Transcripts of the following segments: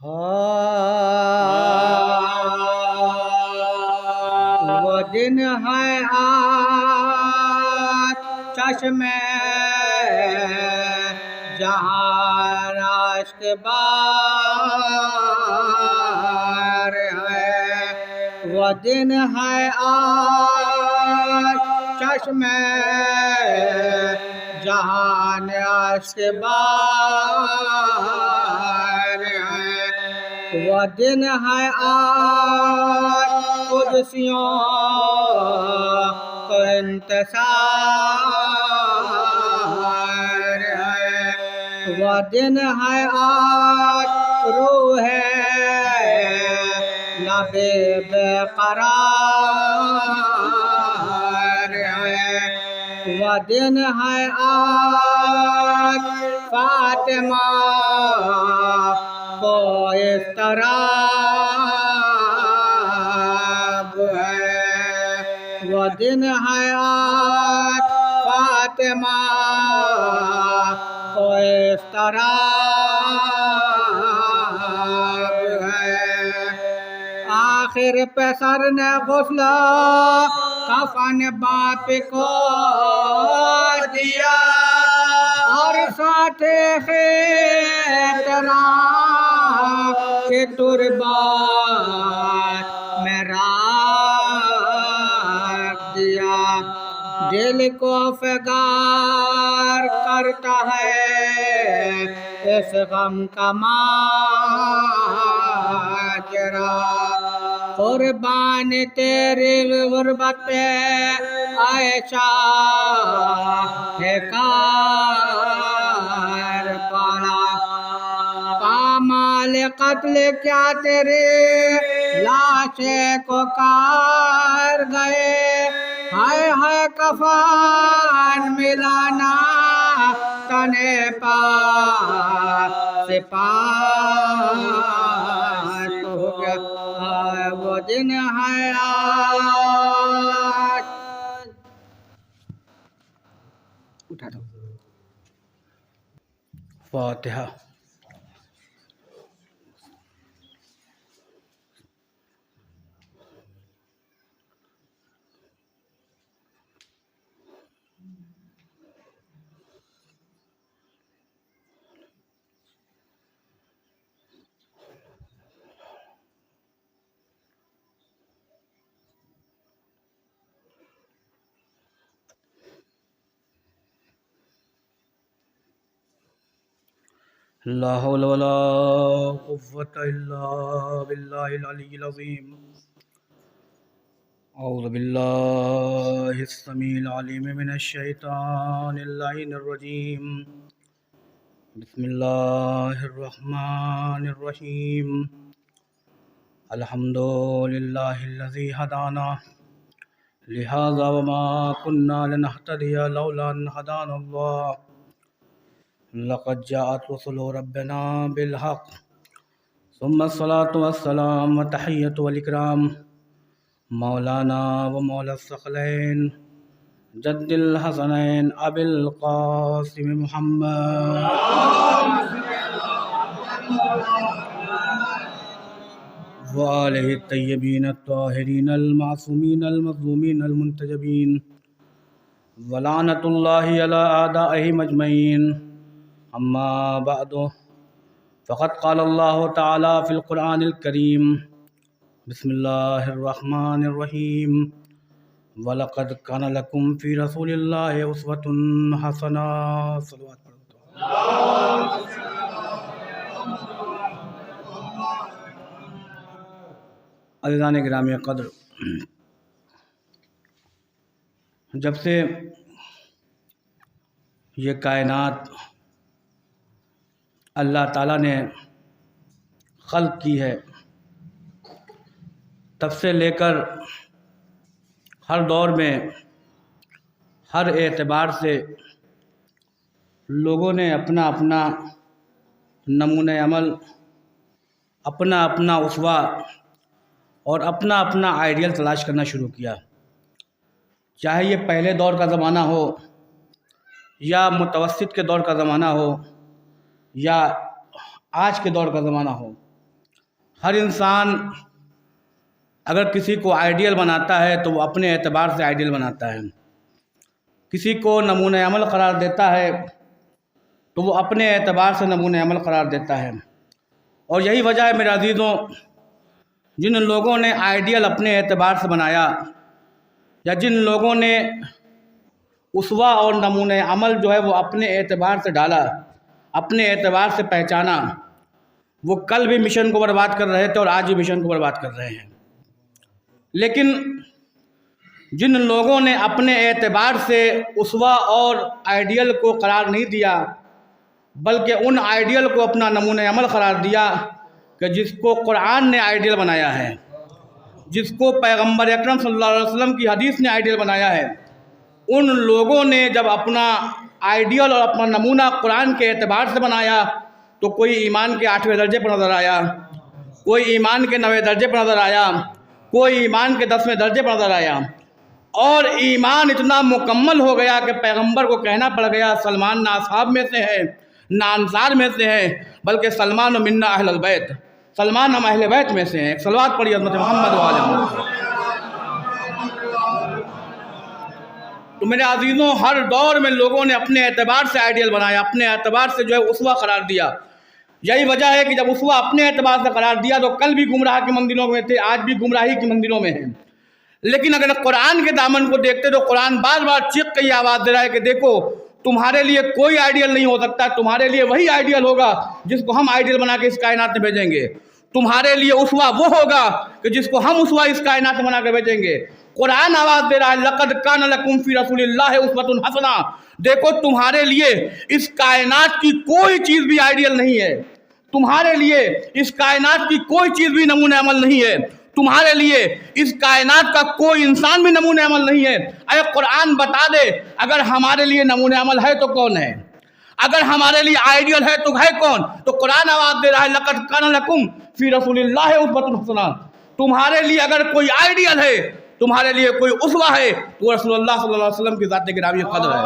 وہ دن ہے آج چشمے جہاں راشک بار ہے، وہ دن ہے آج چشمے جہاں راشک بار ہے، وہ دن ہے آج قدسیوں کو انتصار ہے، وہ دن ہے آج روح نبی بے قرار ہے، وہ دن ہے آج فاطمہ کو اضطراب ہے، وہ دن ہے آج فاطمہ کو اضطراب ہے، آخر پہ سر نے غسل کفن باپ کو دیا، اور ساتھ احترام کے تربات میں رکھ دیا، دل کو فگار کرتا ہے اس غم کا ماجرا، قربان تیری غربت پہ عائشہ ہے کربلا، پامال قتل کیا تیرے لاشے کو کار گئے، ہائے ہائے کفن ملانا تنے پاس سے پاس ہو گیا، وہ دن ہے آج۔ اٹھا دو فاتحہ۔ لا حول ولا قوة إلا بالله العلي العظيم، أعوذ بالله السميع العليم من الشيطان اللعين الرجيم، بسم الله الرحمن الرحيم، الحمد لله الذي هدانا لهذا وما كنا لنهتدي لولا أن هدانا الله، لقد جاءت رسل ربنا بالحق، ثم الصلاة والسلام والتحية والإكرام مولانا ومولا الثقلين جد الحسنين أبي القاسم محمد وآله الطيبين الطاهرين المعصومين المظلومين المنتجبين، ولعنة الله على أعدائهم أجمعين، أما بعد، فقد قال الله تعالى في القرآن الكريم، بسم الله الرحمن الرحيم، وَلَقَدْ كَانَ لَكُمْ فِي رَسُولِ اللَّهِ أُسْوَةٌ حَسَنَةٌ۔ صلوات پڑھو۔ عزیزان گرامی قدر، جب سے یہ کائنات اللہ تعالیٰ نے خلق کی ہے، تب سے لے کر ہر دور میں ہر اعتبار سے لوگوں نے اپنا اپنا نمونہ عمل، اپنا اپنا اسوہ اور اپنا اپنا آئیڈیل تلاش کرنا شروع کیا، چاہے یہ پہلے دور کا زمانہ ہو یا متوسط کے دور کا زمانہ ہو یا آج کے دور کا زمانہ ہو، ہر انسان اگر کسی کو آئیڈیل بناتا ہے تو وہ اپنے اعتبار سے آئیڈیل بناتا ہے، کسی کو نمونہ عمل قرار دیتا ہے تو وہ اپنے اعتبار سے نمونہ عمل قرار دیتا ہے۔ اور یہی وجہ ہے میرے عزیزوں، جن لوگوں نے آئیڈیل اپنے اعتبار سے بنایا یا جن لوگوں نے اسوہ اور نمونہ عمل جو ہے وہ اپنے اعتبار سے ڈالا، اپنے اعتبار سے پہچانا، وہ کل بھی مشن کو برباد کر رہے تھے اور آج بھی مشن کو برباد کر رہے ہیں۔ لیکن جن لوگوں نے اپنے اعتبار سے اسوہ اور آئیڈیل کو قرار نہیں دیا بلکہ ان آئیڈیل کو اپنا نمونہ عمل قرار دیا کہ جس کو قرآن نے آئیڈیل بنایا ہے، جس کو پیغمبر اکرم صلی اللہ علیہ وسلم کی حدیث نے آئیڈیل بنایا ہے، ان لوگوں نے جب اپنا آئیڈیل اور اپنا نمونہ قرآن کے اعتبار سے بنایا تو کوئی ایمان کے 8ویں درجے پر نظر آیا، کوئی ایمان کے 9ویں درجے پر نظر آیا، کوئی ایمان کے 10ویں درجے پر نظر آیا، اور ایمان اتنا مکمل ہو گیا کہ پیغمبر کو کہنا پڑ گیا سلمان نہ اصحاب میں سے ہے نہ انصار میں سے ہے بلکہ سلمان منا اہل البیت، سلمان ہم اہل بیت میں سے ہیں۔ ایک صلوات پڑھی حضرت محمد وعلیہ وسلم۔ تو میرے عزیزوں، ہر دور میں لوگوں نے اپنے اعتبار سے آئیڈیل بنایا، اپنے اعتبار سے جو ہے اسوہ قرار دیا۔ یہی وجہ ہے کہ جب اسوہ اپنے اعتبار سے قرار دیا تو کل بھی گمراہ کی منزلوں میں تھے، آج بھی گمراہی کی منزلوں میں ہیں۔ لیکن اگر قرآن کے دامن کو دیکھتے تو قرآن بار بار چیخ کے یہ آواز دے رہا ہے کہ دیکھو تمہارے لیے کوئی آئیڈیل نہیں ہو سکتا، تمہارے لیے وہی آئیڈیل ہوگا جس کو ہم آئیڈیل بنا کے اس کائنات میں بھیجیں گے، تمہارے لیے اسوہ وہ ہوگا کہ جس کو ہم اسوہ اس کائنات میں بنا کے بھیجیں گے۔ قرآن آواز دے رہا ہے لقد کان لکم فی رسول اللہ اسوۃ حسنہ، دیکھو تمہارے لیے اس کائنات کی کوئی چیز بھی آئیڈیل نہیں ہے، تمہارے لیے اس کائنات کی کوئی چیز بھی نمونہ عمل نہیں ہے، تمہارے لیے اس کائنات کا کوئی انسان بھی نمونہ عمل نہیں ہے۔ اے قرآن بتا دے اگر ہمارے لیے نمونہ عمل ہے تو کون ہے، اگر ہمارے لیے آئیڈیل ہے تو ہے کون؟ تو قرآن آواز دے رہا ہے لقد کان لکم فی رسول اللہ اسوۃ حسنہ، تمہارے لیے اگر کوئی آئیڈیل ہے، تمہارے لیے کوئی اسوہ ہے تو رسول اللہ صلی اللہ علیہ وسلم کی ذات گرامی قدر ہے۔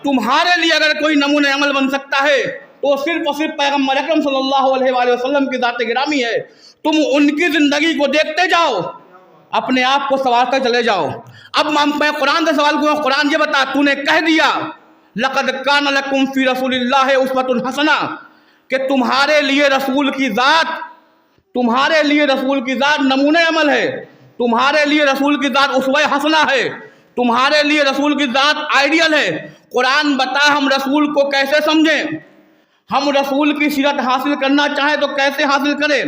تمہارے لیے اگر کوئی نمونہ عمل بن سکتا ہے تو صرف اور صرف پیغمبر اکرم صلی اللہ علیہ وآلہ وسلم کی ذات گرامی ہے۔ تم ان کی زندگی کو دیکھتے جاؤ، اپنے آپ کو سنوارتے چلے جاؤ۔ اب میں قرآن سے سوال کروں، قرآن یہ بتا، تو نے کہہ دیا لقد کان لکم فی رسول اللہ اسوۃ حسنہ کہ تمہارے لیے رسول کی ذات، تمہارے لیے رسول کی ذات نمونہ عمل ہے، تمہارے لیے رسول کی ذات اسوہ حسنہ ہے، تمہارے لیے رسول کی ذات آئیڈیل ہے۔ قرآن بتا ہم رسول کو کیسے سمجھیں، ہم رسول کی سیرت حاصل کرنا چاہیں تو کیسے حاصل کریں،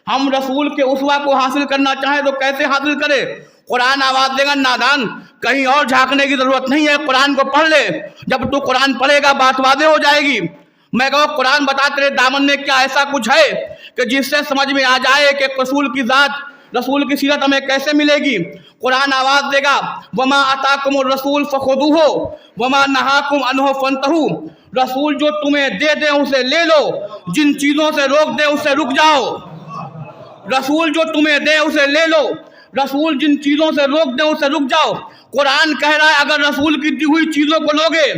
ہم رسول کے اسوہ کو حاصل کرنا چاہیں تو کیسے حاصل کریں؟ قرآن آواز دے گا نادان کہیں اور جھانکنے کی ضرورت نہیں ہے، قرآن کو پڑھ لے، جب تو قرآن پڑھے گا بات واضح ہو جائے گی۔ میں کہوں قرآن بتا تیرے دامن میں کیا ایسا کچھ ہے کہ جس سے سمجھ میں آ جائے کہ رسول کی ذات، رسول کی سیرت ہمیں کیسے ملے گی؟ قرآن آواز دے گا وما آتاکم الرسول فخذوہ وما نہاکم عنہ فانتہوا، رسول جو تمہیں دے دے اسے لے لو، جن چیزوں سے روک دے اسے رک جاؤ، رسول جو تمہیں دے اسے لے لو، رسول جن چیزوں سے روک دے اسے رک جاؤ۔ قرآن کہہ رہا ہے اگر رسول کی دی ہوئی چیزوں کو لوگے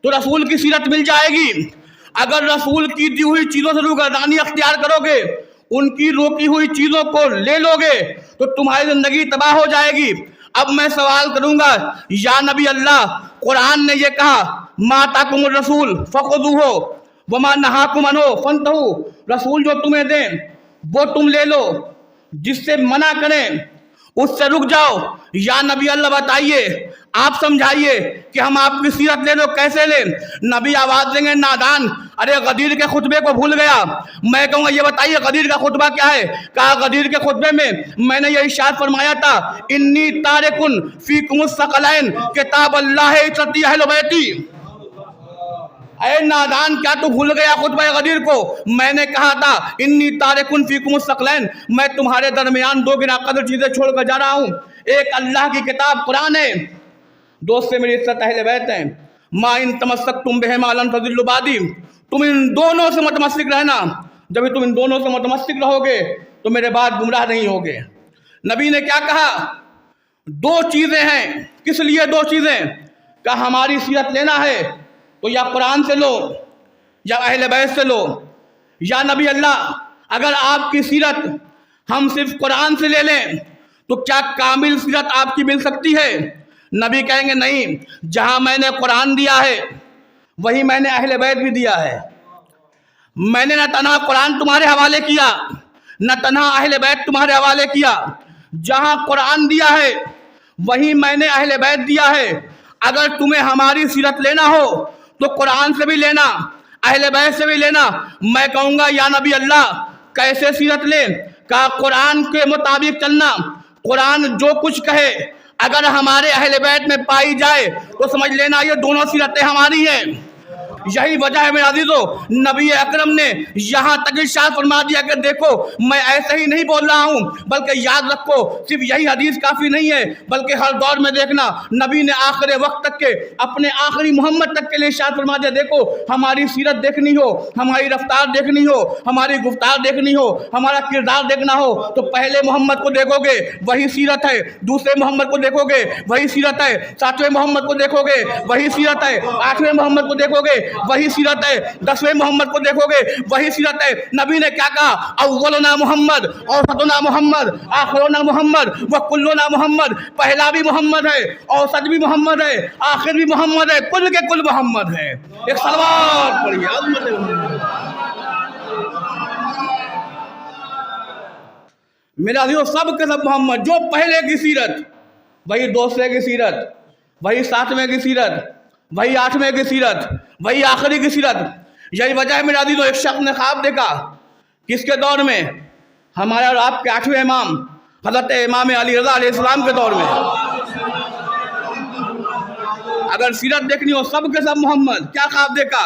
تو رسول کی سیرت مل جائے گی، اگر رسول کی دی ہوئی چیزوں سے روگردانی اختیار کرو گے، ان کی روکی ہوئی چیزوں کو لے لو گے تو تمہاری زندگی تباہ ہو جائے گی۔ اب میں سوال کروں گا یا نبی اللہ، قرآن نے یہ کہا ما آتاکم الرسول فخذوہ وما نہاکم عنہ فانتہوا، رسول جو تمہیں دیں وہ تم لے لو، جس سے منع کریں اس سے رک جاؤ۔ یا نبی اللہ بتائیے، آپ سمجھائیے کہ ہم آپ کی سیرت لے لو، کیسے لیں؟ نبی آواز دیں گے نادان، ارے غدیر کے خطبے کو بھول گیا۔ میں کہوں گا یہ بتائیے غدیر کا خطبہ کیا ہے؟ کہا غدیر کے خطبے میں نے یہ ارشاد فرمایا تھا انی تارکن فیکم الثقلین کتاب اللہ عترتی اہل بیتی۔ اے نادان کیا تو بھول گیا خطبہ غدیر کو؟ میں نے کہا تھا انی تارکن فیکم الثقلین، میں تمہارے درمیان دو گنا قدر چیزیں چھوڑ کر جا رہا ہوں، ایک اللہ کی کتاب قرآن ہے، دوست سے میری عزت اہل بیت ہیں، ما ان تمسکتم بہما لن تضلوا بعدی، تم ان دونوں سے متمسک رہنا، جب تم ان دونوں سے متمسک رہو گے تو میرے بعد گمراہ نہیں ہوگے۔ نبی نے کیا کہا؟ دو چیزیں ہیں، کس لیے دو چیزیں؟ کہ ہماری سیرت لینا ہے تو یا قرآن سے لو یا اہل بیت سے لو۔ یا نبی اللہ، اگر آپ کی سیرت ہم صرف قرآن سے لے لیں تو کیا کامل سیرت آپ کی مل سکتی ہے؟ نبی کہیں گے نہیں، جہاں میں نے قرآن دیا ہے وہی میں نے اہل بیت بھی دیا ہے۔ میں نے نہ تنہا قرآن تمہارے حوالے کیا، نہ تنہا اہل بیت تمہارے حوالے کیا۔ جہاں قرآن دیا ہے وہی میں نے اہل بیت دیا ہے۔ اگر تمہیں ہماری سیرت لینا ہو تو قرآن سے بھی لینا، اہل بیت سے بھی لینا۔ میں کہوں گا یا نبی اللہ کیسے سیرت لیں؟ کہا قرآن کے مطابق چلنا، قرآن جو کچھ کہے اگر ہمارے اہل بیت میں پائی جائے تو سمجھ لینا یہ دونوں سیرتیں ہماری ہیں۔ یہی وجہ ہے میرے عزیزو، نبی اکرم نے یہاں تک ارشاد فرما دیا کہ دیکھو میں ایسے ہی نہیں بول رہا ہوں، بلکہ یاد رکھو صرف یہی حدیث کافی نہیں ہے، بلکہ ہر دور میں دیکھنا نبی نے آخر وقت تک کے اپنے آخری محمد تک کے لیے ارشاد فرما دیا دیکھو ہماری سیرت دیکھنی ہو، ہماری رفتار دیکھنی ہو، ہماری گفتار دیکھنی ہو، ہمارا کردار دیکھنا ہو تو پہلے محمد کو دیکھو گے وہی سیرت ہے، دوسرے محمد کو دیکھو گے وہی سیرت ہے، ساتویں محمد کو دیکھو گے وہی سیرت ہے، آٹھویں محمد کو دیکھو گے وہی سیرت ہے، 10ویں محمد کو دیکھو گے وہی سیرت ہے۔ نبی نے کیا کہا؟ اولنا محمد، اوسطنا محمد، آخرنا محمد، وکلنا محمد۔ پہلا بھی محمد ہے، اوسط بھی محمد ہے، آخر بھی محمد ہے، کل کے کل محمد ہے۔ ایک صلوات پڑھیے عظمت محمد۔ میرا عزیزو سب کے سب محمد، جو پہلے کی سیرت وہی دوسرے کی سیرت، وہی ساتویں کی سیرت، وہی آٹھویں کی سیرت، وہی آخری کی سیرت۔ یہی وجہ ہے میرا عزیزو ایک شخص نے خواب دیکھا، کس کے دور میں؟ ہمارے اور آپ کے 8ویں امام حضرت امام علی رضا علیہ السلام کے دور میں۔ اگر سیرت دیکھنی ہو سب کے سب محمد، کیا خواب دیکھا؟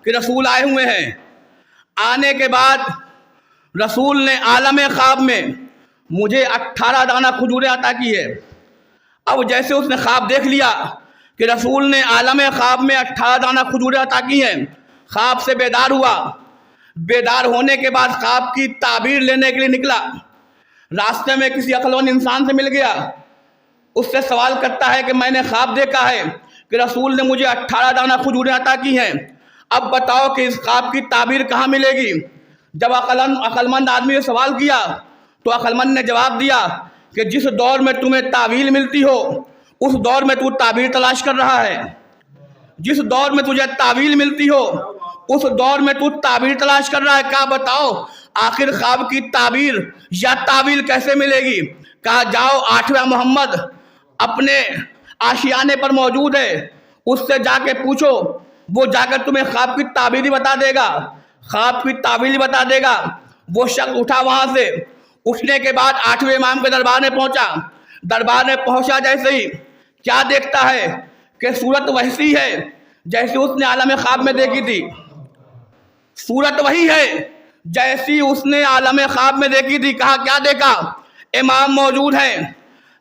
کہ رسول آئے ہوئے ہیں۔ آنے کے بعد رسول نے عالم خواب میں مجھے 18 دانہ کھجوریں عطا کی ہے۔ اب جیسے اس نے خواب دیکھ لیا کہ رسول نے عالم خواب میں 18 دانہ کھجوریں عطا کی ہیں، خواب سے بیدار ہوا۔ بیدار ہونے کے بعد خواب کی تعبیر لینے کے لیے نکلا۔ راستے میں کسی عقلمند انسان سے مل گیا، اس سے سوال کرتا ہے کہ میں نے خواب دیکھا ہے کہ رسول نے مجھے 18 دانہ کھجوریں عطا کی ہیں، اب بتاؤ کہ اس خواب کی تعبیر کہاں ملے گی؟ جب عقلمند آدمی نے سوال کیا تو عقلمند نے جواب دیا کہ جس دور میں تمہیں تعویل ملتی ہو اس دور میں تو تعبیر تلاش کر رہا ہے، جس دور میں تجھے تعویل ملتی ہو اس دور میں تو تعبیر تلاش کر رہا ہے۔ کہا بتاؤ آخر خواب کی تعبیر یا تعویل کیسے ملے گی؟ کہا جاؤ 8واں محمد اپنے آشیانے پر موجود ہے، اس سے جا کے پوچھو، وہ جا کر تمہیں خواب کی تعبیر ہی بتا دے گا، خواب کی تعبیر ہی بتا دے گا۔ وہ شخص اٹھا وہاں سے، اٹھنے کے بعد 8ویں امام کے دربار میں پہنچا۔ دربار میں پہنچا جیسے ہی کیا دیکھتا ہے کہ صورت ویسی ہے جیسے اس نے عالم خواب میں دیکھی تھی، صورت وہی ہے جیسی اس نے عالم خواب میں دیکھی تھی۔ کہا کیا دیکھا؟ امام موجود ہیں،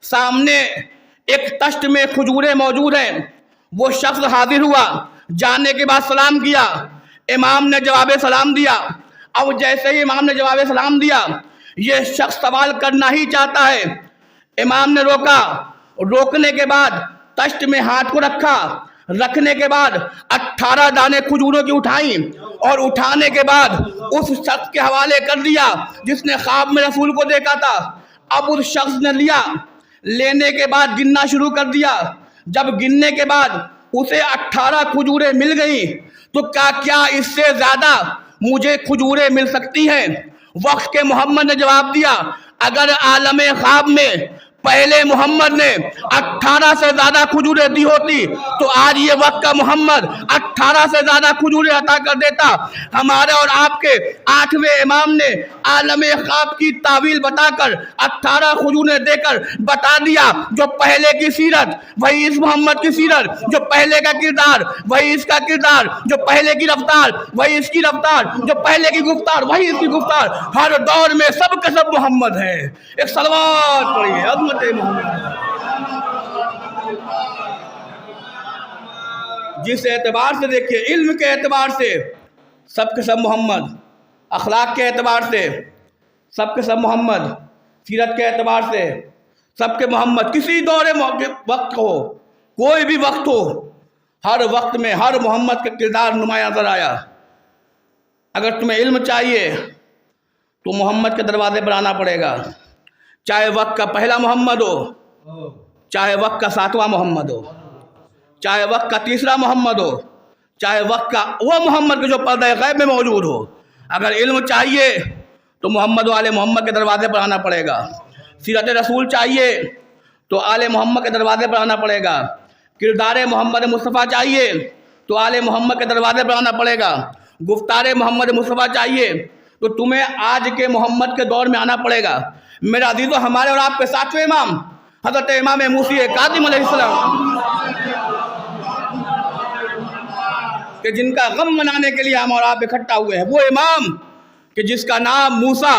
سامنے ایک تشت میں کھجوریں موجود ہیں۔ وہ شخص حاضر ہوا، جانے کے بعد سلام کیا، امام نے جواب سلام دیا۔ اب جیسے ہی امام نے جواب سلام دیا یہ شخص سوال کرنا ہی چاہتا ہے، امام نے روکا، روکنے کے بعد تشت میں ہاتھ کو رکھا، رکھنے کے بعد 18 دانے کھجوروں کی اٹھائیں اور اٹھانے کے بعد اس شخص کے حوالے کر دیا جس نے خواب میں رسول کو دیکھا تھا۔ اب اس شخص نے لیا، لینے کے بعد گننا شروع کر دیا۔ جب گننے کے بعد اسے 18 کھجوریں مل گئیں تو کیا اس سے زیادہ مجھے کھجوریں مل سکتی ہیں؟ وقت کے محمد نے جواب دیا اگر عالم خواب میں پہلے محمد نے 18 سے زیادہ کھجوریں دی ہوتی تو آج یہ وقت کا محمد 18 سے زیادہ کھجوریں عطا کر دیتا۔ ہمارے اور آپ کے 8ویں امام نے عالم خواب کی تعویل بتا کر 18 کھجوریں دے کر بتا دیا جو پہلے کی سیرت وہی اس محمد کی سیرت، جو پہلے کا کردار وہی اس کا کردار، جو پہلے کی رفتار وہی اس کی رفتار، جو پہلے کی گفتار وہی اس کی گفتار، ہر دور میں سب کے سب محمد ہے۔ ایک صلوات پڑھیے عظمت محمد۔ جس اعتبار سے دیکھیے، علم کے اعتبار سے سب کے سب محمد، اخلاق کے اعتبار سے سب کے سب محمد، سیرت کے اعتبار سے سب کے محمد، کسی دور وقت ہو، کوئی بھی وقت ہو، ہر وقت میں ہر محمد کا کردار نمایاں نظر آیا۔ اگر تمہیں علم چاہیے تو محمد کے دروازے پر آنا پڑے گا، چاہے وقت کا پہلا محمد ہو، چاہے وقت کا 7واں محمد ہو، چاہے وقت کا 3را محمد ہو، چاہے وقت کا وہ محمد کے جو پردہ غیب میں موجود ہو۔ اگر علم چاہیے تو محمد و آل محمد کے دروازے پر آنا پڑے گا، سیرت رسول چاہیے تو آل محمد کے دروازے پر آنا پڑے گا، کردار محمد مصطفیٰ چاہیے تو آل محمد کے دروازے پر آنا پڑے گا، گفتار محمد مصطفیٰ چاہیے تو تمہیں آج کے محمد کے دور میں آنا پڑے گا۔ میرا عزیزو، ہمارے اور آپ کے 7ویں امام حضرت امام موسی کاظم علیہ السلام، کہ جن کا غم منانے کے لیے ہم اور آپ اکٹھا ہوئے ہیں، وہ امام کہ جس کا نام موسیٰ،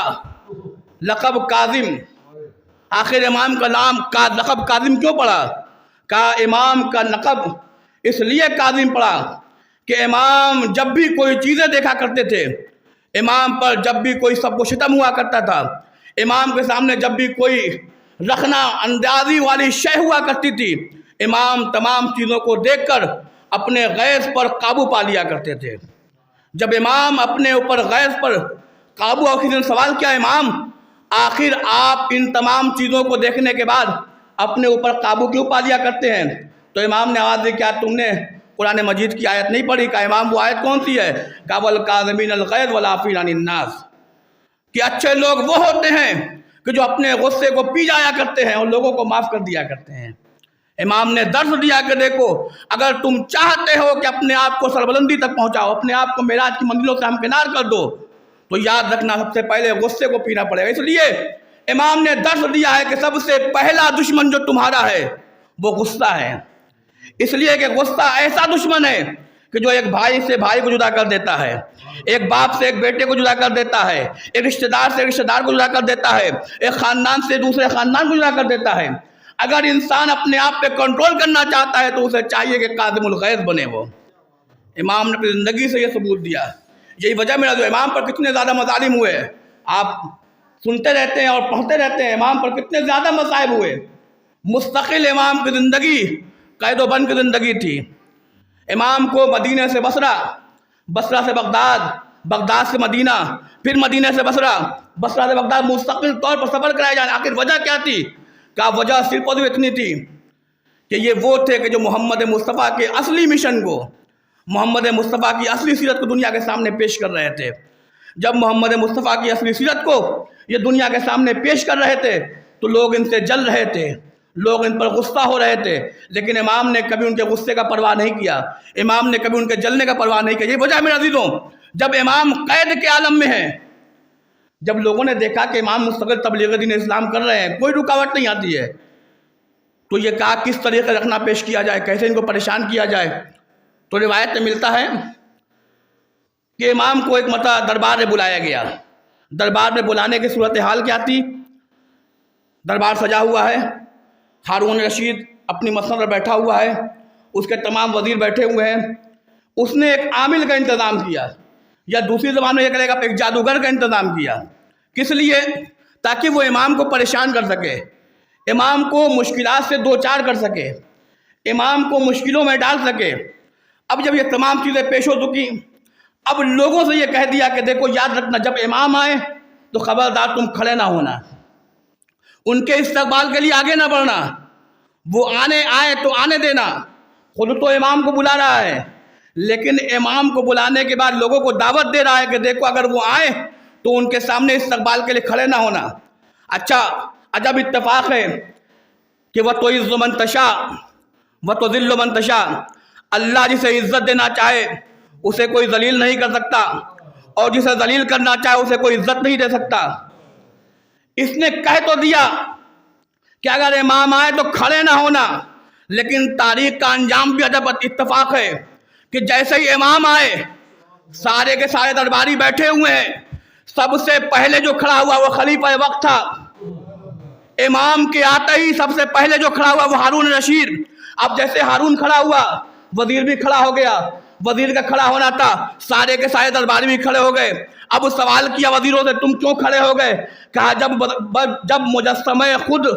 لقب کاظم، آخر امام کا نام لقب کاظم کیوں پڑا؟ کہا امام کا لقب اس لیے کاظم پڑا کہ امام جب بھی کوئی چیزیں دیکھا کرتے تھے، امام پر جب بھی کوئی سب و شتم ہوا کرتا تھا، امام کے سامنے جب بھی کوئی رخنا اندازی والی شے ہوا کرتی تھی، امام تمام چیزوں کو دیکھ کر اپنے غیظ پر قابو پا لیا کرتے تھے۔ جب امام اپنے اوپر غیظ پر قابو، اور کسی نے سوال کیا امام آخر آپ ان تمام چیزوں کو دیکھنے کے بعد اپنے اوپر قابو کیوں پا لیا کرتے ہیں؟ تو امام نے آواز دی کیا تم نے قرآن مجید کی آیت نہیں پڑھی؟ کہا امام وہ آیت کون سی ہے؟ کہا والکاظمین الغیظ والعافین عن الناس، کہ اچھے لوگ وہ ہوتے ہیں کہ جو اپنے غصے کو پی جایا کرتے ہیں اور لوگوں کو معاف کر دیا کرتے ہیں۔ امام نے درس دیا کہ دیکھو اگر تم چاہتے ہو کہ اپنے آپ کو سربلندی تک پہنچاؤ، اپنے آپ کو معراج کی منزلوں سے ہمکنار کر دو، تو یاد رکھنا سب سے پہلے غصے کو پینا پڑے گا۔ اس لیے امام نے درس دیا ہے کہ سب سے پہلا دشمن جو تمہارا ہے وہ غصہ ہے، اس لیے کہ غصہ ایسا دشمن ہے کہ جو ایک بھائی سے بھائی کو جدا کر دیتا ہے، ایک باپ سے ایک بیٹے کو جدا کر دیتا ہے، ایک رشتہ دار سے ایک رشتہ دار کو جدا کر دیتا ہے، ایک خاندان سے دوسرے خاندان کو جدا کر دیتا ہے۔ اگر انسان اپنے آپ پہ کنٹرول کرنا چاہتا ہے تو اسے چاہیے کہ کاظم الغیظ بنے وہ۔ امام نے اپنی زندگی سے یہ ثبوت دیا۔ یہی وجہ میرا جو امام پر کتنے زیادہ مظالم ہوئے، آپ سنتے رہتے ہیں اور پڑھتے رہتے ہیں، امام پر کتنے زیادہ مصائب ہوئے۔ مستقل امام کی زندگی قید و بند کی زندگی تھی۔ امام کو مدینہ سے بصرہ، بصرہ سے بغداد، بغداد سے مدینہ، پھر مدینہ سے بصرہ، بصرہ سے بغداد مستقل طور پر سفر کرایا جانا۔ آخر وجہ کیا تھی؟ کہا وجہ صرف اور اتنی تھی کہ یہ وہ تھے کہ جو محمد مصطفیٰ کے اصلی مشن کو، محمد مصطفیٰ کی اصلی سیرت کو دنیا کے سامنے پیش کر رہے تھے۔ جب محمد مصطفیٰ کی اصلی سیرت کو یہ دنیا کے سامنے پیش کر رہے تھے تو لوگ ان سے جل رہے تھے، لوگ ان پر غصہ ہو رہے تھے، لیکن امام نے کبھی ان کے غصے کا پرواہ نہیں کیا، امام نے کبھی ان کے جلنے کا پرواہ نہیں کیا۔ یہ وجہ میرے عزیزوں، جب امام قید کے عالم میں ہیں، جب لوگوں نے دیکھا کہ امام مستقل تبلیغ دین اسلام کر رہے ہیں، کوئی رکاوٹ نہیں آتی ہے، تو یہ کہا کس طریقے رکھنا پیش کیا جائے، کیسے ان کو پریشان کیا جائے۔ تو روایت میں ملتا ہے کہ امام کو ایک مرتبہ دربار میں بلایا گیا۔ دربار میں بلانے کی صورتحال کیا تھی؟ دربار سجا ہوا ہے، ہارون رشید اپنی مسند پر بیٹھا ہوا ہے، اس کے تمام وزیر بیٹھے ہوئے ہیں۔ اس نے ایک عامل کا انتظام کیا، یا دوسری زبان میں یہ کرے گا ایک جادوگر کا انتظام کیا۔ کس لیے؟ تاکہ وہ امام کو پریشان کر سکے، امام کو مشکلات سے دوچار کر سکے، امام کو مشکلوں میں ڈال سکے۔ اب جب یہ تمام چیزیں پیش ہو چکی، اب لوگوں سے یہ کہہ دیا کہ دیکھو یاد رکھنا جب امام آئے تو خبردار تم کھڑے نہ ہونا، ان کے استقبال کے لیے آگے نہ بڑھنا، وہ آئے تو آنے دینا۔ خود تو امام کو بلا رہا ہے، لیکن امام کو بلانے کے بعد لوگوں کو دعوت دے رہا ہے کہ دیکھو اگر وہ آئے تو ان کے سامنے استقبال کے لیے کھڑے نہ ہونا۔ اچھا عجب اتفاق ہے کہ وَتُعِزُّ مَن تَشَاءُ وَتُذِلُّ مَن تَشَاءُ، اللہ جسے عزت دینا چاہے اسے کوئی ذلیل نہیں کر سکتا، اور جسے ذلیل کرنا چاہے اسے کوئی عزت نہیں دے سکتا۔ اس نے کہہ تو دیا کہ اگر امام آئے تو کھڑے نہ ہونا، لیکن تاریخ کا انجام بھی عجب اتفاق ہے کہ جیسے ہی امام آئے سارے کے سارے درباری بیٹھے ہوئے ہیں، سب سے پہلے جو کھڑا ہوا وہ خلیفہ وقت تھا۔ امام کے آتے ہی سب سے پہلے جو کھڑا ہوا وہ ہارون رشید۔ اب جیسے ہارون کھڑا ہوا، وزیر بھی کھڑا ہو گیا، وزیر کا کھڑا ہونا تھا، سارے کے سارے درباری بھی کھڑے ہو گئے۔ اب سوال کیا وزیروں سے تم کیوں کھڑے ہو گئے؟ کہا جب مجسمہ خود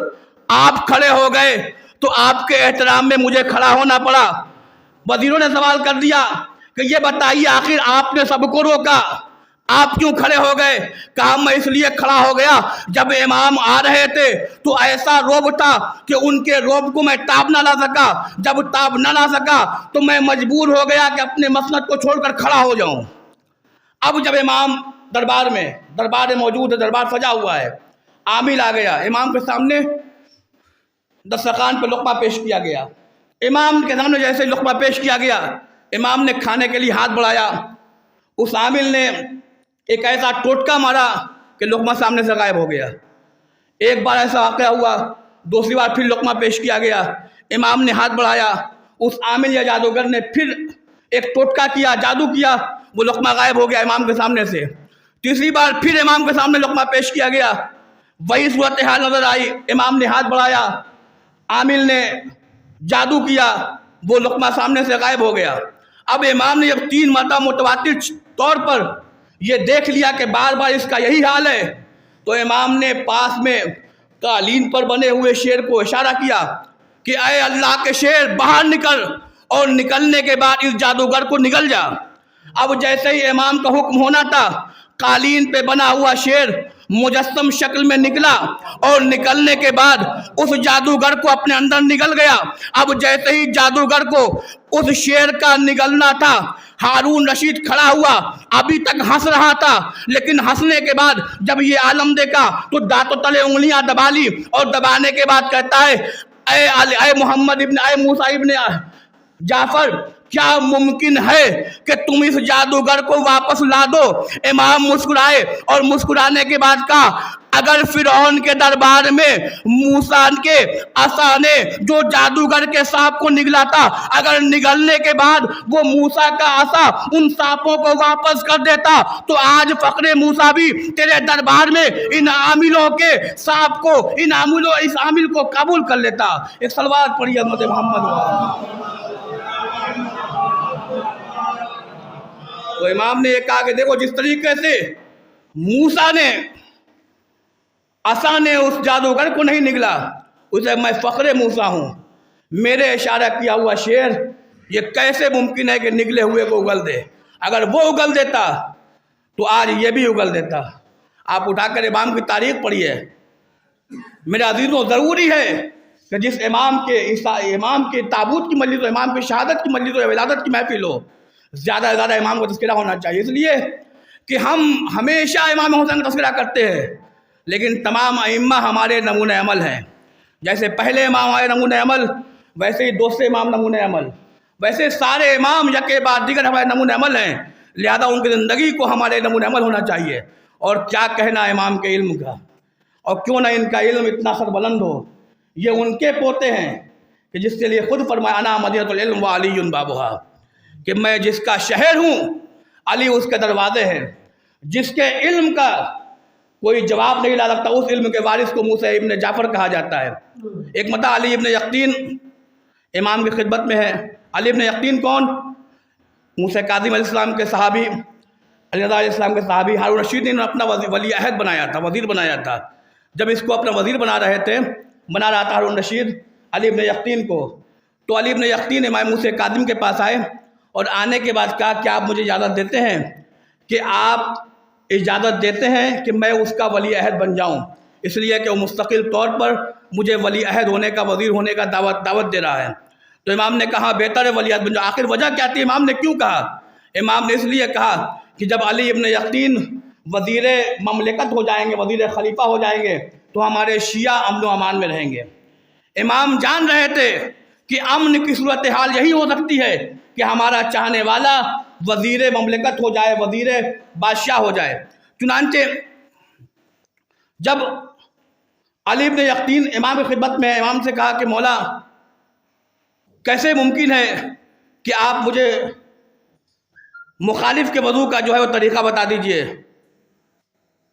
آپ کھڑے ہو گئے تو آپ کے احترام میں مجھے کھڑا ہونا پڑا۔ وزیروں نے سوال کر دیا کہ یہ بتائیے آخر آپ نے سب کو روکا، آپ کیوں کھڑے ہو گئے؟ کہا میں اس لیے کھڑا ہو گیا، جب امام آ رہے تھے تو ایسا روب تھا کہ ان کے روب کو میں تاب نہ لا سکا، جب تاب نہ لا سکا تو میں مجبور ہو گیا کہ اپنے مسند کو چھوڑ کر کھڑا ہو جاؤں۔ اب جب امام دربار موجود ہے، دربار سجا ہوا ہے، عامل آ گیا، امام کے سامنے دسترخوان پہ لقمہ پیش کیا گیا۔ امام کے سامنے جیسے لقمہ پیش کیا گیا، امام نے کھانے کے لیے ہاتھ بڑھایا، اس عامل نے ایک ایسا ٹوٹکا مارا کہ لقمہ سامنے سے غائب ہو گیا۔ ایک بار ایسا واقعہ ہوا، دوسری بار پھر لقمہ پیش کیا گیا، امام نے ہاتھ بڑھایا، اس عامل یا جادوگر نے پھر ایک ٹوٹکا کیا، جادو کیا، وہ لقمہ غائب ہو گیا امام کے سامنے سے۔ تیسری بار پھر امام کے سامنے لقمہ پیش کیا گیا، وہی صورتحال نظر آئی، امام نے ہاتھ بڑھایا، عامل نے جادو کیا، وہ لقمہ سامنے سے غائب ہو گیا۔ اب امام نے جب 3 مرتبہ متواتر طور پر یہ دیکھ لیا کہ بار بار اس کا یہی حال ہے، تو امام نے پاس میں قالین پر بنے ہوئے شیر کو اشارہ کیا کہ اے اللہ کے شیر باہر نکل، اور نکلنے کے بعد اس جادوگر کو نگل جا۔ اب جیسے ہی امام کا حکم ہونا تھا، قالین پہ بنا ہوا شیر مجسم شکل میں نکلا، اور نکلنے کے بعد اس جادوگر کو اپنے اندر نگل گیا۔ اب جیسے ہی جادوگر کو اس شیر کا نگلنا تھا، ہارون رشید کھڑا ہوا، ابھی تک ہنس رہا تھا، لیکن ہنسنے کے بعد جب یہ عالم دیکھا تو دانتوں تلے انگلیاں دبا لی، اور دبانے کے بعد کہتا ہے اے محمد اے موسیٰ ابن جعفر، کیا ممکن ہے کہ تم اس جادوگر کو واپس لا دو؟ امام مسکرائے، اور مسکرانے کے بعد کہا اگر فرعون کے دربار میں موسیٰ کے عصا نے جو جادوگر کے سانپ کو نگلا تھا، اگر نگلنے کے بعد وہ موسیٰ کا عصا ان سانپوں کو واپس کر دیتا، تو آج فقر موسیٰ بھی تیرے دربار میں ان عاملوں کے سانپ کو، اس عامل کو قبول کر لیتا۔ ایک صلوات پڑھی حضرت محمد۔ تو امام نے یہ کہا کہ دیکھو جس طریقے سے موسیٰ نے عصا نے اس جادوگر کو نہیں نگلا، اسے میں فخر موسیٰ ہوں، میرے اشارہ کیا ہوا شیر یہ کیسے ممکن ہے کہ نگلے ہوئے کو اگل دے؟ اگر وہ اگل دیتا تو آج یہ بھی اگل دیتا۔ آپ اٹھا کر امام کی تاریخ پڑھیے۔ میرے عزیزوں، ضروری ہے کہ جس امام کے تابوت کی مجلس ہو، امام کی شہادت کی مجلس ہو یا ولادت کی محفل ہو، زیادہ سے زیادہ امام کا تذکرہ ہونا چاہیے، اس لیے کہ ہم ہمیشہ امام حسین کا تذکرہ کرتے ہیں، لیکن تمام ائمہ ہمارے نمونہ عمل ہیں۔ جیسے پہلے امام ہمارے نمونہ عمل، ویسے ہی دوسرے امام نمونہ عمل، ویسے سارے امام یکے بعد دیگر ہمارے نمونہ عمل ہیں، لہذا ان کی زندگی کو ہمارے نمونہ عمل ہونا چاہیے۔ اور کیا کہنا امام کے علم کا، اور کیوں نہ ان کا علم اتنا سربلند ہو۔ یہ ان کے پوتے ہیں کہ جس کے لیے خود فرمایا انا مدینۃ العلم و علی بابھا، کہ میں جس کا شہر ہوں، علی اس کے دروازے ہیں۔ جس کے علم کا کوئی جواب نہیں لا سکتا، اس علم کے وارث کو موسیٰ ابن جعفر کہا جاتا ہے۔ ایک مرتبہ علی ابن یقطین امام کی خدمت میں ہے۔ علی ابن یقطین کون؟ موسیٰ کاظم علیہ السلام کے صحابی، علی رضا علیہ السلام کے صحابی۔ ہارون رشید نے اپنا ولی عہد بنایا تھا، وزیر بنایا تھا۔ جب اس کو اپنا وزیر بنا رہا تھا ہارون رشید علی ابن یقطین کو، تو علی ابن یقطین امام موسیٰ کاظم کے پاس آئے، اور آنے کے بعد کہا کہ آپ مجھے اجازت دیتے ہیں کہ میں اس کا ولی عہد بن جاؤں، اس لیے کہ وہ مستقل طور پر مجھے ولی عہد ہونے کا، وزیر ہونے کا دعوت دے رہا ہے۔ تو امام نے کہا بہتر ہے ولی عہد بن جاؤ۔ آخر وجہ کیا تھی؟ امام نے کیوں کہا؟ امام نے اس لیے کہا کہ جب علی ابن یقطین وزیر مملکت ہو جائیں گے، وزیر خلیفہ ہو جائیں گے، تو ہمارے شیعہ امن و امان میں رہیں گے۔ امام جان رہے تھے کہ امن کی صورتحال یہی ہو سکتی ہے کہ ہمارا چاہنے والا وزیر مملکت ہو جائے، وزیر بادشاہ ہو جائے۔ چنانچہ جب علی ابن یقطین امام کی خدمت میں امام سے کہا کہ مولا کیسے ممکن ہے کہ آپ مجھے مخالف کے وضو کا جو ہے وہ طریقہ بتا دیجئے،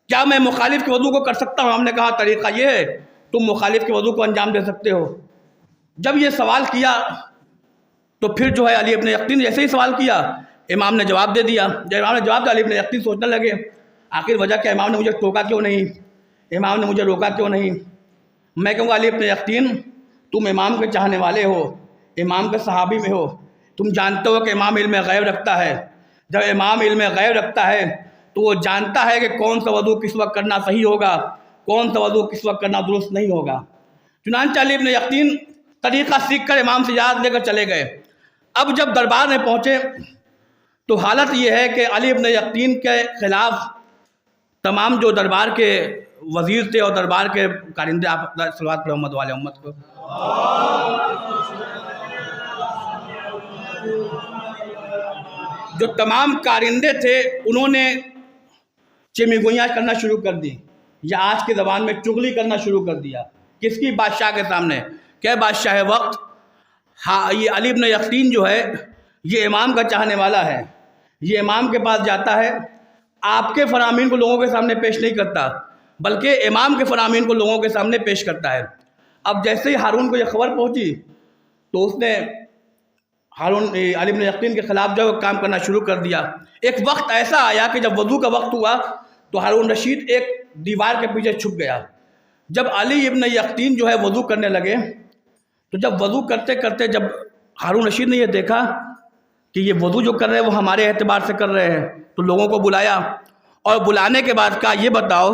کیا میں مخالف کے وضو کو کر سکتا ہوں؟ ہم نے کہا طریقہ یہ ہے تم مخالف کے وضو کو انجام دے سکتے ہو۔ جب یہ سوال کیا تو پھر جو ہے علی ابن یقطین نے جیسے ہی سوال کیا امام نے جواب دے دیا۔ جب امام نے جواب دیا علی ابن یقطین سوچنے لگے آخر وجہ کیا، امام نے مجھے ٹوکا کیوں نہیں، امام نے مجھے روکا کیوں نہیں؟ میں کہوں گا علی ابن یقطین تم امام کے چاہنے والے ہو، امام کے صحابی میں ہو، تم جانتے ہو کہ امام علم غیب رکھتا ہے۔ جب امام علم غیب رکھتا ہے تو وہ جانتا ہے کہ کون سا وضو کس وقت کرنا صحیح ہوگا، کون سا وضو کس وقت کرنا درست نہیں ہوگا۔ چنانچہ علی ابن یقین طریقہ سیکھ کر امام سے اجازت لے کر چلے گئے۔ اب جب دربار میں پہنچے تو حالت یہ ہے کہ علی ابن یقین کے خلاف تمام جو دربار کے وزیر تھے اور دربار کے کارندے، آپ صلوات پر محمد والے امت کو، جو تمام کارندے تھے انہوں نے چمی گوئیاں کرنا شروع کر دی، یا آج کی زبان میں چغلی کرنا شروع کر دیا۔ کس کی؟ بادشاہ کے سامنے۔ کہ بادشاہ وقت، ہاں یہ علی ابن یقین جو ہے یہ امام کا چاہنے والا ہے، یہ امام کے پاس جاتا ہے، آپ کے فرامین کو لوگوں کے سامنے پیش نہیں کرتا بلکہ امام کے فرامین کو لوگوں کے سامنے پیش کرتا ہے۔ اب جیسے ہی ہارون کو یہ خبر پہنچی تو اس نے علی ابن یقین کے خلاف جو کام کرنا شروع کر دیا۔ ایک وقت ایسا آیا کہ جب وضو کا وقت ہوا تو ہارون رشید ایک دیوار کے پیچھے چھپ گیا۔ جب علی ابن یقین جو ہے وضو کرنے لگے تو جب وضو کرتے کرتے جب ہارون رشید نے یہ دیکھا کہ یہ وضو جو کر رہے ہیں وہ ہمارے اعتبار سے کر رہے ہیں، تو لوگوں کو بلایا اور بلانے کے بعد کہا، یہ بتاؤ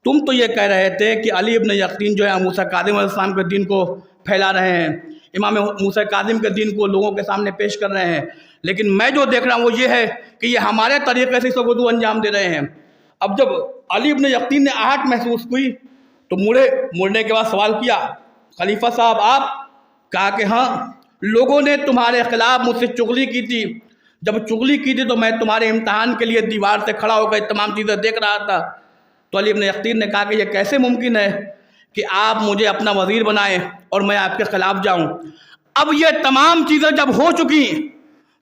تم تو یہ کہہ رہے تھے کہ علی ابن یقین جو ہے موسیٰ کاظم علیہ السلام کے دین کو پھیلا رہے ہیں، امام موسیٰ کاظم کے دین کو لوگوں کے سامنے پیش کر رہے ہیں، لیکن میں جو دیکھ رہا ہوں وہ یہ ہے کہ یہ ہمارے طریقے سے اس وضو انجام دے رہے ہیں۔ اب جب علی ابن یقین نے آہٹ محسوس ہوئی تو مڑنے کے بعد سوال کیا، خلیفہ صاحب آپ؟ کہا کہ ہاں، لوگوں نے تمہارے خلاف مجھ سے چغلی کی تھی، جب چغلی کی تھی تو میں تمہارے امتحان کے لیے دیوار سے کھڑا ہو کر تمام چیزیں دیکھ رہا تھا۔ تو علی ابن یقین نے کہا کہ یہ کیسے ممکن ہے کہ آپ مجھے اپنا وزیر بنائیں اور میں آپ کے خلاف جاؤں؟ اب یہ تمام چیزیں جب ہو چکی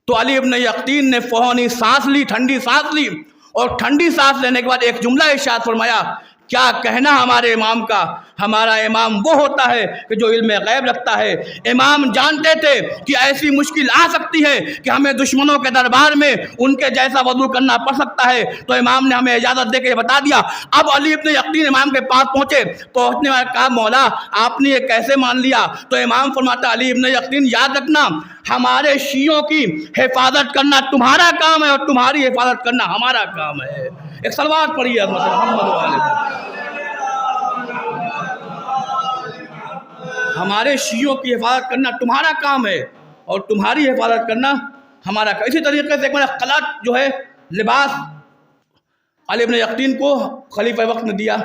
تو علی ابن یقین نے فوری سانس لی، ٹھنڈی سانس لی، اور ٹھنڈی سانس لینے کے بعد ایک جملہ ارشاد فرمایا، کیا کہنا ہمارے امام کا، ہمارا امام وہ ہوتا ہے کہ جو علم غیب رکھتا ہے۔ امام جانتے تھے کہ ایسی مشکل آ سکتی ہے کہ ہمیں دشمنوں کے دربار میں ان کے جیسا وضو کرنا پڑ سکتا ہے، تو امام نے ہمیں اجازت دے کے بتا دیا۔ اب علی ابن یقین امام کے پاس پہنچنے والے کہا، مولا آپ نے یہ کیسے مان لیا؟ تو امام فرماتا، علی ابن یقین یاد رکھنا، ہمارے شیعوں کی حفاظت کرنا تمہارا کام ہے اور تمہاری حفاظت کرنا ہمارا کام ہے۔ ایک صلوات پڑھیے محمد والے۔ ہمارے شیعوں کی حفاظت کرنا تمہارا کام ہے اور تمہاری حفاظت کرنا ہمارا کام۔ اسی طریقے سے ایک بڑا خلعت جو ہے لباس علی ابن یقین کو خلیفہ وقت نے دیا،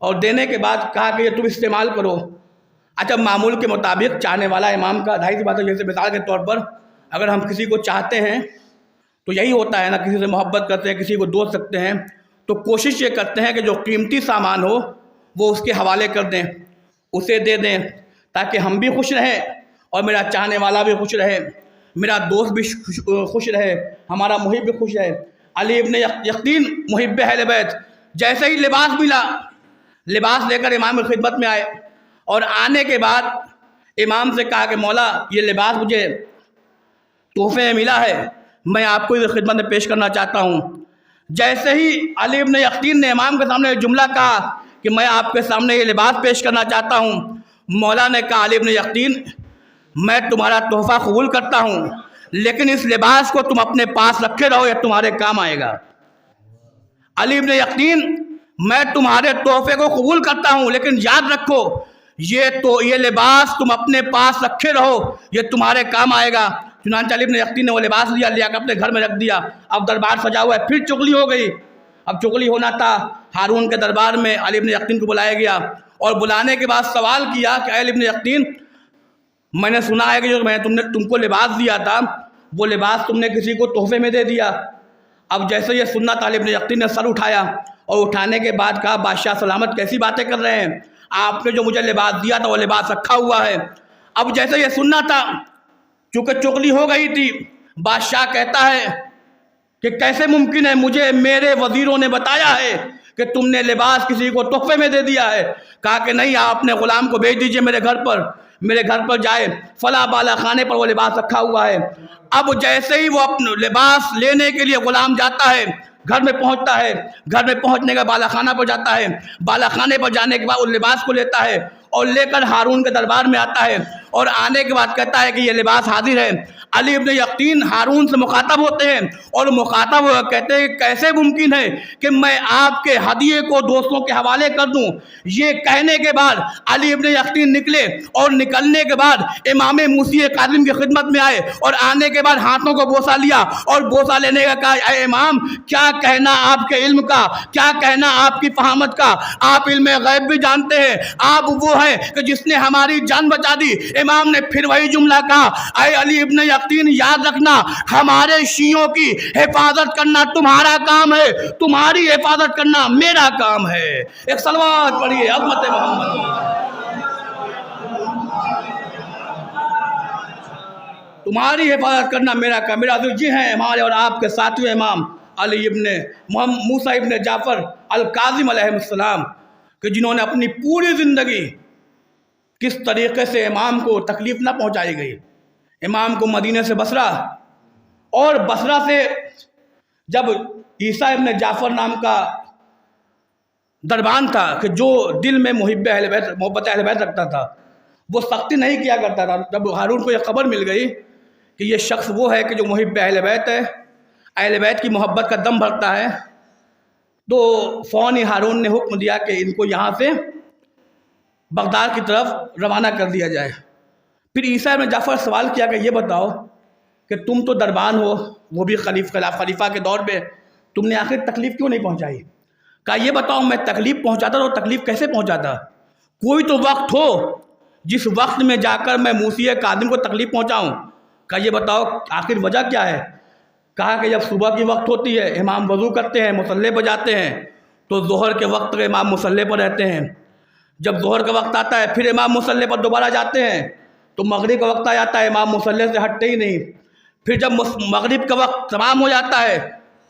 اور دینے کے بعد کہا کہ یہ تم استعمال کرو۔ اچھا، معمول کے مطابق چاہنے والا امام کا ظاہر سی بات ہے، جیسے مثال کے طور پر اگر ہم کسی کو چاہتے ہیں تو یہی ہوتا ہے نا، کسی سے محبت کرتے ہیں، کسی کو دوست سکتے ہیں تو کوشش یہ کرتے ہیں کہ جو قیمتی سامان ہو وہ اس کے حوالے کر دیں، اسے دے دیں، تاکہ ہم بھی خوش رہیں اور میرا چاہنے والا بھی خوش رہے، میرا دوست بھی خوش رہے، ہمارا محب بھی خوش رہے۔ علی ابن یقین محب اہل بیت، جیسے ہی لباس ملا، لباس لے کر امام کی خدمت میں آئے، اور آنے کے بعد امام سے کہا کہ مولا یہ لباس مجھے تحفے میں ملا ہے، میں آپ کو اس خدمت میں پیش کرنا چاہتا ہوں۔ جیسے ہی علی ابن یقین نے امام کے سامنے جملہ کہا کہ میں آپ کے سامنے یہ لباس پیش کرنا چاہتا ہوں، مولا نے کہا، علی ابن یقین میں تمہارا تحفہ قبول کرتا ہوں، لیکن اس لباس کو تم اپنے پاس رکھے رہو، یہ تمہارے کام آئے گا۔ علی ابن یقین میں تمہارے تحفے کو قبول کرتا ہوں، لیکن یاد رکھو یہ لباس تم اپنے پاس رکھے رہو، یہ تمہارے کام آئے گا۔ چنانچہ علی ابن یقین نے وہ لباس لیا کے اپنے گھر میں رکھ دیا۔ اب دربار سجا ہوا ہے، پھر چغلی ہو گئی۔ اب چغلی ہونا تھا، ہارون کے دربار میں علی ابن یقین کو بلایا گیا، اور بلانے کے بعد سوال کیا کہ علی ابن یقین، میں نے سنا ہے کہ جو میں نے تم کو لباس دیا تھا وہ لباس تم نے کسی کو تحفے میں دے دیا۔ اب جیسے یہ سننا تھا، علی ابن یقین نے سر اٹھایا، اور اٹھانے کے بعد کہا، بادشاہ سلامت، کیسی باتیں کر رہے ہیں؟ آپ نے جو مجھے لباس دیا تھا وہ لباس رکھا ہوا ہے۔ اب جیسے یہ سننا تھا، چونکہ چغلی ہو گئی تھی، بادشاہ کہتا ہے کہ کیسے ممکن ہے، مجھے میرے وزیروں نے بتایا ہے کہ تم نے لباس کسی کو تحفے میں دے دیا ہے۔ کہا کہ نہیں، آپ اپنے غلام کو بھیج دیجئے میرے گھر پر جائے، فلاں بالا خانے پر وہ لباس رکھا ہوا ہے۔ اب جیسے ہی وہ اپنا لباس لینے کے لیے غلام جاتا ہے، گھر میں پہنچتا ہے، گھر میں پہنچنے کا بالا خانہ پر جاتا ہے، بالا خانے پر جانے کے بعد اس لباس کو لیتا ہے اور لے کر ہارون کے دربار میں آتا ہے، اور آنے کے بعد کہتا ہے کہ یہ لباس حاضر ہے۔ علی ابن یقین ہارون سے مخاطب ہوتے ہیں اور مخاطب کہتے ہیں کیسے ممکن ہے کہ میں آپ کے ہدیے کو دوستوں کے حوالے کر دوں۔ یہ کہنے کے بعد علی ابن یقین نکلے اور نکلنے کے بعد امام موسی کاظم کی خدمت میں آئے اور آنے کے بعد ہاتھوں کو بوسہ لیا اور بوسہ لینے کا کہا اے امام کیا کہنا آپ کے علم کا، کیا کہنا آپ کی فہامت کا، آپ علم غیب بھی جانتے ہیں، آپ وہ ہیں کہ جس نے ہماری جان بچا دی۔ امام نے پھر وہی جملہ کہا اے علی ابن یقین یاد رکھنا ہمارے شیعوں کی حفاظت کرنا تمہارا کام ہے، تمہاری حفاظت کرنا میرا کام ہے۔ ایک صلوات پڑھیے عظمت محمد۔ تمہاری حفاظت کرنا میرا کام، میرا جی ہیں ہمارے اور آپ کے ساتھیوں امام علی ابن موسیٰ ابن جعفر الکاظم علیہ السلام کہ جنہوں نے اپنی پوری زندگی کس طریقے سے امام کو تکلیف نہ پہنچائی گئی۔ امام کو مدینہ سے بصرہ اور بصرہ سے جب عیسیٰ ابن جعفر نام کا دربان تھا کہ جو دل میں محبت اہل بیت رکھتا تھا وہ سختی نہیں کیا کرتا تھا، جب ہارون کو یہ خبر مل گئی کہ یہ شخص وہ ہے کہ جو محب اہل بیت ہے، اہل بیت کی محبت کا دم بھرتا ہے، تو فوراً ہارون نے حکم دیا کہ ان کو یہاں سے بغداد کی طرف روانہ کر دیا جائے۔ پھر عیسیٰ ابن جعفر سوال کیا کہ یہ بتاؤ کہ تم تو دربان ہو، وہ بھی خلیفہ کے دور میں، تم نے آخر تکلیف کیوں نہیں پہنچائی؟ کہا یہ بتاؤ میں تکلیف پہنچاتا تو تکلیف کیسے پہنچاتا؟ کوئی تو وقت ہو جس وقت میں جا کر میں موسی کاظم کو تکلیف پہنچاؤں۔ کہا یہ بتاؤ آخر وجہ کیا ہے؟ کہا کہ جب صبح کی وقت ہوتی ہے امام وضو کرتے ہیں، مصلی پہ جاتے ہیں، تو ظہر کے وقت امام مصلی پر رہتے ہیں، جب ظہر کا وقت آتا ہے پھر امام مصلی پر دوبارہ جاتے ہیں، تو مغرب کا وقت آ جاتا ہے امام مصلی سے ہٹتے ہی نہیں، پھر جب مغرب کا وقت تمام ہو جاتا ہے،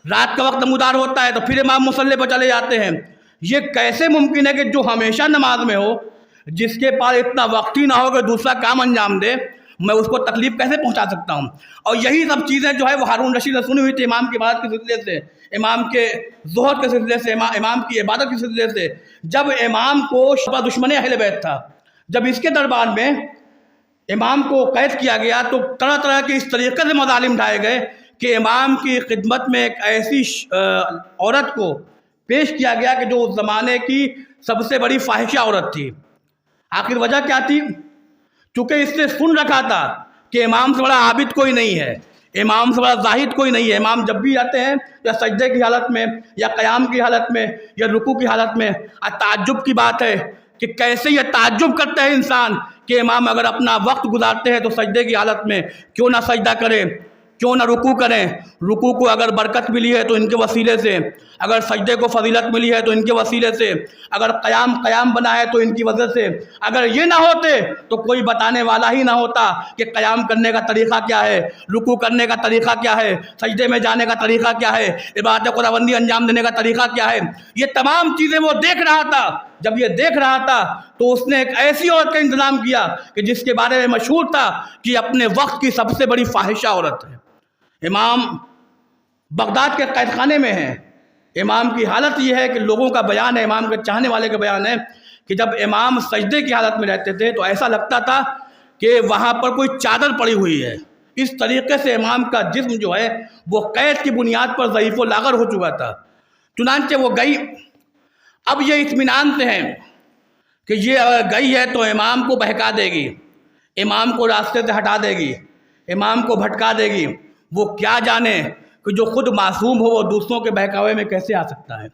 رات کا وقت نمودار ہوتا ہے، تو پھر امام مصلی پر چلے جاتے ہیں۔ یہ کیسے ممکن ہے کہ جو ہمیشہ نماز میں ہو، جس کے پاس اتنا وقت ہی نہ ہو کہ دوسرا کام انجام دے، میں اس کو تکلیف کیسے پہنچا سکتا ہوں؟ اور یہی سب چیزیں جو ہے وہ ہارون رشید نے سنی ہوئی تھی امام کی عبادت کے سلسلے سے، امام کے زہد کے سلسلے سے، امام کی عبادت کے سلسلے سے۔ جب امام کو شبہ دشمن اہل بیت تھا، جب اس کے دربار میں امام کو قید کیا گیا تو طرح طرح کے اس طریقے سے مظالم ڈھائے گئے کہ امام کی خدمت میں ایک ایسی عورت کو پیش کیا گیا کہ جو اس زمانے کی سب سے بڑی فاحشہ عورت تھی۔ آخر وجہ کیا تھی؟ چونکہ اس نے سن رکھا تھا کہ امام سے بڑا عابد کوئی نہیں ہے، امام سے بڑا زاہد کوئی نہیں ہے، امام جب بھی آتے ہیں یا سجدے کی حالت میں یا قیام کی حالت میں یا رکوع کی حالت میں، تعجب کی بات ہے کہ کیسے یہ تعجب کرتا ہے انسان کہ امام اگر اپنا وقت گزارتے ہیں تو سجدے کی حالت میں کیوں نہ سجدہ کریں، کیوں نہ رکوع کریں۔ رکوع کو اگر برکت ملی ہے تو ان کے وسیلے سے، اگر سجدے کو فضیلت ملی ہے تو ان کے وسیلے سے، اگر قیام بنا ہے تو ان کی وجہ سے۔ اگر یہ نہ ہوتے تو کوئی بتانے والا ہی نہ ہوتا کہ قیام کرنے کا طریقہ کیا ہے، رکوع کرنے کا طریقہ کیا ہے، سجدے میں جانے کا طریقہ کیا ہے، عبادت خداوندی انجام دینے کا طریقہ کیا ہے۔ یہ تمام چیزیں وہ دیکھ رہا تھا۔ جب یہ دیکھ رہا تھا تو اس نے ایک ایسی عورت کا انتظام کیا کہ جس کے بارے میں مشہور تھا کہ اپنے وقت کی سب سے بڑی فاحشہ عورت ہے۔ امام بغداد کے قید خانے میں ہیں۔ امام کی حالت یہ ہے کہ لوگوں کا بیان ہے، امام کے چاہنے والے کا بیان ہے کہ جب امام سجدے کی حالت میں رہتے تھے تو ایسا لگتا تھا کہ وہاں پر کوئی چادر پڑی ہوئی ہے۔ اس طریقے سے امام کا جسم جو ہے وہ قید کی بنیاد پر ضعیف و لاغر ہو چکا تھا۔ چنانچہ وہ گئی، اب یہ اطمینان سے ہیں کہ یہ اگر گئی ہے تو امام کو بہکا دے گی، امام کو راستے سے ہٹا دے گی، امام کو بھٹکا دے گی۔ وہ کیا جانے کہ جو خود معصوم ہو وہ دوسروں کے بہکاوے میں کیسے آ سکتا ہے،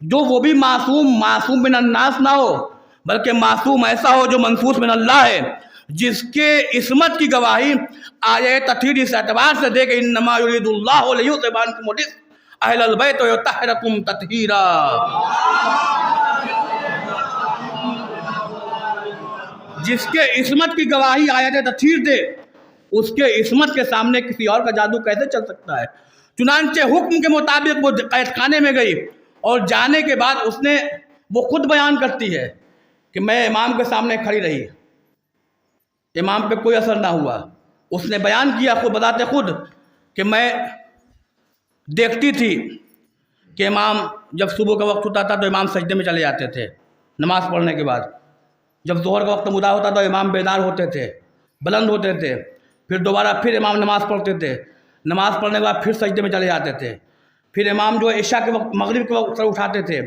جو وہ بھی معصوم من الناس نہ ہو بلکہ معصوم ایسا ہو جو منصوص من اللہ ہے، جس کے عصمت کی گواہی آیہ تطہیر اس اعتبار سے دے کہ انما یرید اللہ لیذھب عنکم الرجس اہل البیت ویطہرکم تطہیرا۔ جس کے عصمت کی گواہی آیت تطہیر دے، اس کے عصمت کے سامنے کسی اور کا جادو کیسے چل سکتا ہے؟ چنانچہ حکم کے مطابق وہ قید خانے میں گئی اور جانے کے بعد وہ خود بیان کرتی ہے کہ میں امام کے سامنے کھڑی رہی، امام پہ کوئی اثر نہ ہوا۔ اس نے بیان کیا خود بذات خود کہ میں دیکھتی تھی کہ امام جب صبح کا وقت ہوتا تھا تو امام سجدے میں چلے جاتے تھے نماز پڑھنے کے بعد، جب ظہر کا وقت مدعا ہوتا تھا تو امام بیدار ہوتے تھے، بلند ہوتے تھے، پھر دوبارہ پھر امام نماز پڑھتے تھے، نماز پڑھنے کے بعد پھر سجدے میں چلے جاتے تھے، پھر امام جو عشاء کے وقت مغرب کے وقت سر اٹھاتے تھے،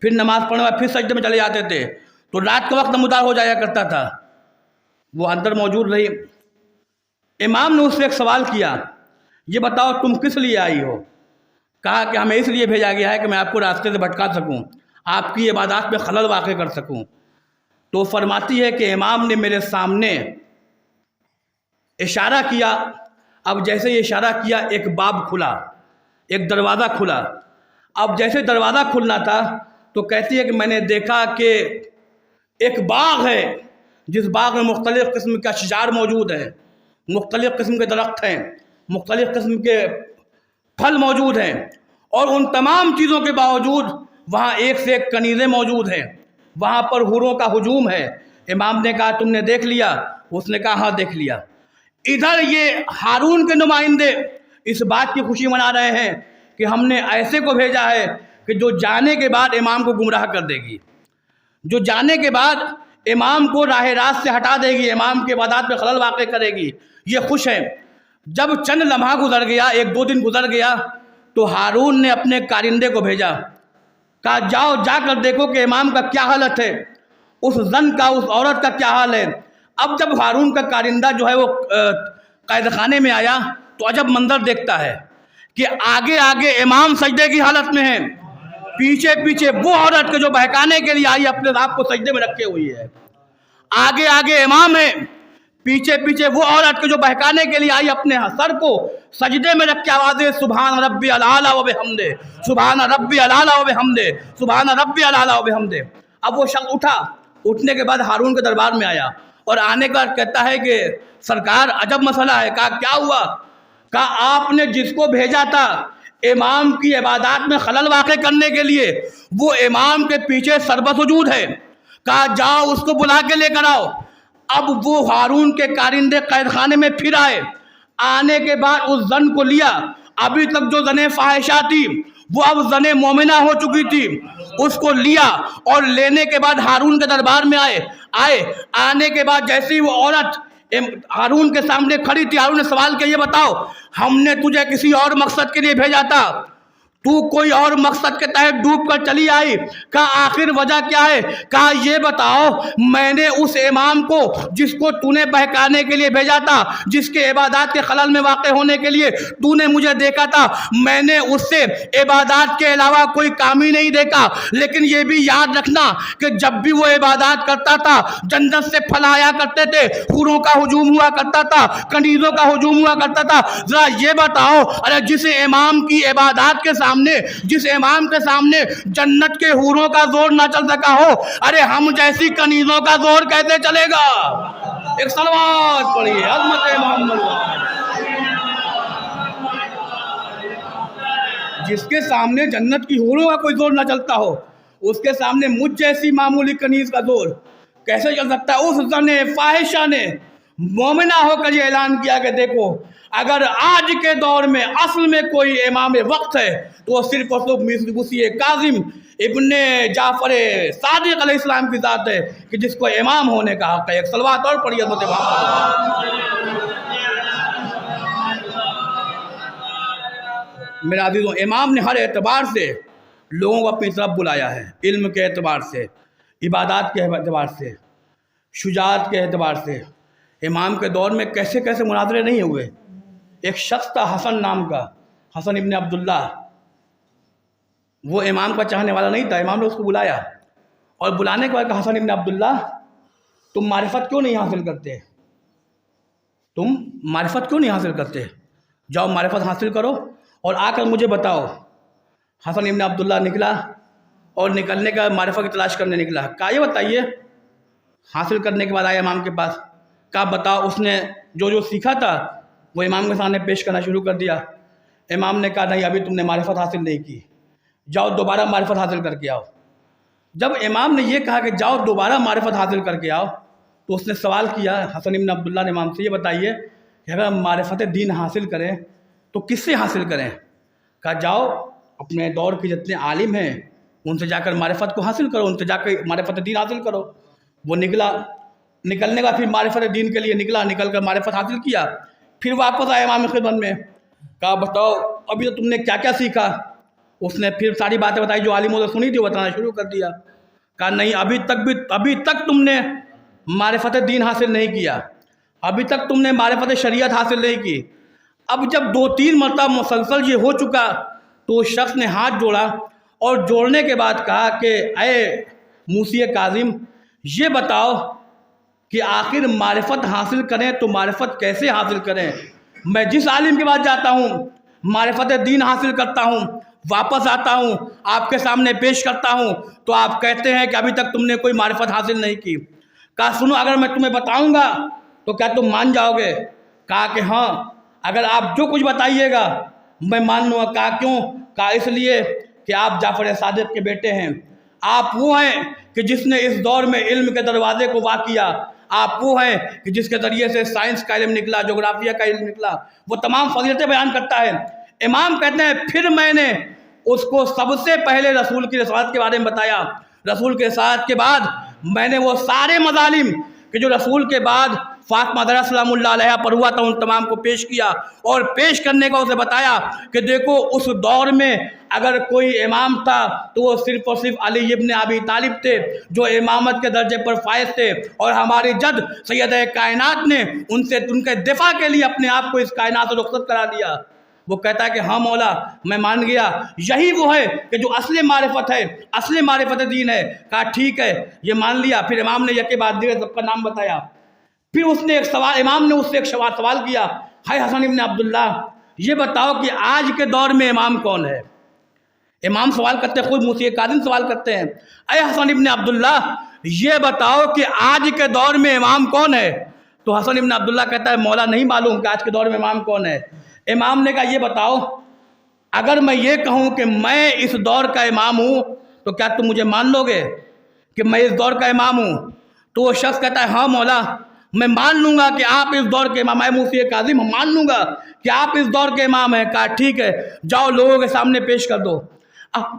پھر نماز پڑھنے کے بعد پھر سجدے میں چلے جاتے تھے، تو رات کے وقت نمودار ہو جایا کرتا تھا، وہ اندر موجود رہی۔ امام نے اس سے ایک سوال کیا، یہ بتاؤ تم کس لیے آئی ہو؟ کہا کہ ہمیں اس لیے بھیجا گیا ہے کہ میں آپ کو راستے سے بھٹکا سکوں، آپ کی عبادات میں خلل واقع کر سکوں۔ تو فرماتی ہے کہ امام نے میرے سامنے اشارہ کیا، اب جیسے یہ اشارہ کیا ایک باب کھلا، ایک دروازہ کھلا۔ اب جیسے دروازہ کھلنا تھا تو کہتی ہے کہ میں نے دیکھا کہ ایک باغ ہے، جس باغ میں مختلف قسم کا اشجار موجود ہے، مختلف قسم کے درخت ہیں، مختلف قسم کے پھل موجود ہیں، اور ان تمام چیزوں کے باوجود وہاں ایک سے ایک کنیزیں موجود ہیں، وہاں پر حوروں کا ہجوم ہے۔ امام نے کہا تم نے دیکھ لیا؟ اس نے کہا ہاں دیکھ لیا۔ ادھر یہ ہارون کے نمائندے اس بات کی خوشی منا رہے ہیں کہ ہم نے ایسے کو بھیجا ہے کہ جو جانے کے بعد امام کو گمراہ کر دے گی، جو جانے کے بعد امام کو راہ راست سے ہٹا دے گی، امام کے عبادات میں خلل واقع کرے گی، یہ خوش ہیں۔ جب چند لمحہ گزر گیا، ایک دو دن گزر گیا، تو ہارون نے اپنے کارندے کو بھیجا، کہا جاؤ جا کر دیکھو کہ امام کا کیا حالت ہے، اس زن کا، اس عورت کا کیا حال ہے۔ اب جب ہارون کا کارندہ جو ہے وہ قید خانے میں آیا تو عجب منظر دیکھتا ہے کہ آگے آگے امام سجدے کی حالت میں ہے، پیچھے پیچھے وہ عورت کے جو بہکانے کے لیے آئی اپنے آپ کو سجدے میں رکھے ہوئی ہے۔ آگے آگے امام ہے، پیچھے پیچھے وہ عورت کے جو بہکانے کے لیے آئی اپنے سر کو سجدے میں رکھ کے آوازیں سبحان ربی العالی و بحمدہ، سبحان ربی العالی و بحمدہ، سبحان ربی العالی و بحمدہ۔ اب وہ شخص اٹھا، اٹھنے کے بعد ہارون کے دربار میں آیا اور آنے کا کہتا ہے کہ سرکار عجب مسئلہ ہے۔ کہا کیا ہوا؟ کہا آپ نے جس کو بھیجا تھا امام کی عبادات میں خلل واقع کرنے کے لیے، وہ امام کے پیچھے سربسجود ہے۔ کہا جاؤ اس کو بلا کے لے کر آؤ۔ اب وہ ہارون کے کارندے قید خانے میں پھر آئے، آنے کے بعد اس زن کو لیا، ابھی تک جو زن فاحشہ تھی وہ اب زن مومنہ ہو چکی تھی، اس کو لیا اور لینے کے بعد ہارون کے دربار میں آئے۔ آنے کے بعد جیسے ہی وہ عورت ہارون کے سامنے کھڑی تھی، ہارون نے سوال کیا یہ بتاؤ ہم نے تجھے کسی اور مقصد کے لیے بھیجا تھا، تو کوئی اور مقصد کے تحت ڈوب کر چلی آئی؟ کہا آخر وجہ کیا ہے؟ کہا یہ بتاؤ میں نے اس امام کو جس کو تو نے بہکانے کے لیے بھیجا تھا، جس کے عبادات کے خلل میں واقع ہونے کے لیے تو نے مجھے دیکھا تھا، میں نے اس سے عبادات کے علاوہ کوئی کام ہی نہیں دیکھا، لیکن یہ بھی یاد رکھنا کہ جب بھی وہ عبادات کرتا تھا جنت سے پھل آیا کرتے تھے، حوروں کا ہجوم ہوا کرتا تھا، کنیزوں کا ہجوم ہوا کرتا تھا۔ ذرا یہ بتاؤ ارے جس امام کی عبادات کے جس امام کے سامنے جنت کے حوروں کا زور نہ چل سکا ہو، ارے ہم جیسی کنیزوں کا زور کیسے چلے گا؟ ایک صلوات پڑھیے عظمت محمد۔ جس کے سامنے جنت کی حوروں کا کوئی زور نہ چلتا ہو، اس کے سامنے مجھ جیسی معمولی کنیز کا زور کیسے چل سکتا ہے؟ اس زن فاحشہ نے مومنہ ہو کر یہ اعلان کیا کہ دیکھو اگر آج کے دور میں اصل میں کوئی امام وقت ہے تو وہ صرف اور صرف مسیح کاظم ابن جعفر صادق علیہ السلام کی ذات ہے کہ جس کو امام ہونے کا حق ہے۔ ایک صلوات اور پڑھیے عظمت محمد۔ میرے عزیزوں، امام نے ہر اعتبار سے لوگوں کو اپنی طرف بلایا ہے، علم کے اعتبار سے، عبادات کے اعتبار سے، شجاعت کے اعتبار سے۔ امام کے دور میں کیسے کیسے مناظرے نہیں ہوئے۔ ایک شخص تھا حسن نام کا، حسن ابن عبداللہ، وہ امام کا چاہنے والا نہیں تھا۔ امام نے اس کو بلایا اور بلانے کے بعد کہا حسن ابن عبداللہ تم معرفت کیوں نہیں حاصل کرتے؟ تم معرفت کیوں نہیں حاصل کرتے؟ جاؤ معرفت حاصل کرو اور آ کر مجھے بتاؤ۔ حسن ابن عبداللہ نکلا اور نکلنے کا معرفت کی تلاش کرنے نکلا۔ کہا یہ بتائیے، حاصل کرنے کے بعد آیا امام کے پاس، کہا بتاؤ۔ اس نے جو سیکھا تھا وہ امام کے سامنے پیش کرنا شروع کر دیا۔ امام نے کہا نہیں ابھی تم نے معرفت حاصل نہیں کی، جاؤ دوبارہ معرفت حاصل کر کے آؤ۔ جب امام نے یہ کہا کہ جاؤ دوبارہ معرفت حاصل کر کے آؤ تو اس نے سوال کیا حسن ابن عبداللہ نے امام سے، یہ بتائیے کہ اگر ہم معرفت دین حاصل کریں تو کس سے حاصل کریں؟ کہا جاؤ اپنے دور کے جتنے عالم ہیں ان سے جا کر معرفت کو حاصل کرو، ان سے جا کر معرفت دین حاصل کرو۔ وہ نکلا، نکلنے کا پھر معرفت دین کے لیے نکل کر معرفت حاصل کیا۔ پھر واپس آئے امام خدمت میں، کہا بتاؤ ابھی تو تم نے کیا کیا سیکھا؟ اس نے پھر ساری باتیں بتائی جو عالموں سے سنی تھی، وہ بتانا شروع کر دیا۔ کہا نہیں، ابھی تک تم نے معرفت دین حاصل نہیں کیا، ابھی تک تم نے معرفت شریعت حاصل نہیں کی۔ اب جب 2-3 مرتبہ مسلسل یہ ہو چکا تو اس شخص نے ہاتھ جوڑا اور جوڑنے کے بعد کہا کہ اے موسی کاظم، یہ بتاؤ کہ آخر معرفت حاصل کریں تو معرفت کیسے حاصل کریں؟ میں جس عالم کے پاس جاتا ہوں، معرفت دین حاصل کرتا ہوں، واپس آتا ہوں، آپ کے سامنے پیش کرتا ہوں تو آپ کہتے ہیں کہ ابھی تک تم نے کوئی معرفت حاصل نہیں کی۔ کہا سنو، اگر میں تمہیں بتاؤں گا تو کیا تم مان جاؤ گے؟ کہا کہ ہاں، اگر آپ جو کچھ بتائیے گا میں مان لوں گا۔ کہا کیوں؟ کہا اس لیے کہ آپ جعفر صادق کے بیٹے ہیں، آپ وہ ہیں کہ جس نے اس دور میں علم کے دروازے کو واہ کیا، آپ وہ ہیں کہ جس کے ذریعے سے سائنس کا علم نکلا، جغرافیہ کا علم نکلا، وہ تمام فضیلتیں بیان کرتا ہے۔ امام کہتے ہیں پھر میں نے اس کو سب سے پہلے رسول کی رسالت کے بارے میں بتایا، رسول کے رسالت کے بعد میں نے وہ سارے مظالم کہ جو رسول کے بعد فاطمہ زہرا سلام اللہ علیہا پر ہوا تھا ان تمام کو پیش کیا، اور پیش کرنے کا اسے بتایا کہ دیکھو اس دور میں اگر کوئی امام تھا تو وہ صرف اور صرف علی ابن ابی طالب تھے جو امامت کے درجے پر فائز تھے، اور ہماری جد سید کائنات نے ان کے دفاع کے لیے اپنے آپ کو اس کائنات سے رخصت کرا دیا۔ وہ کہتا ہے کہ ہاں مولا میں مان گیا، یہی وہ ہے کہ جو اصل معرفت ہے، اصل معرفت دین ہے۔ کہا ٹھیک ہے، یہ مان لیا۔ پھر امام نے یکے بعد دیگر سب کا نام بتایا۔ پھر اس نے امام نے اس سے ایک سوال کیا، ہے حسن ابن عبداللہ، یہ بتاؤ کہ آج کے دور میں امام کون ہے؟ امام سوال کرتے ہیں، خود موسی کاظم سوال کرتے ہیں، اے حسن ابن عبداللہ یہ بتاؤ کہ آج کے دور میں امام کون ہے؟ تو حسن ابن عبداللہ کہتا ہے مولا نہیں معلوم کہ آج کے دور میں امام کون ہے۔ امام نے کہا یہ بتاؤ اگر میں یہ کہوں کہ میں اس دور کا امام ہوں تو کیا تم مجھے مان لو گے کہ میں اس دور کا امام ہوں؟ تو وہ شخص کہتا ہے ہاں مولا میں مان لوں گا کہ آپ اس دور کے امام ہیں۔ موسی کاظم مان لوں گا کہ آپ اس دور کے امام ہیں۔ کہا ٹھیک ہے، جاؤ لوگوں کے سامنے پیش کر دو۔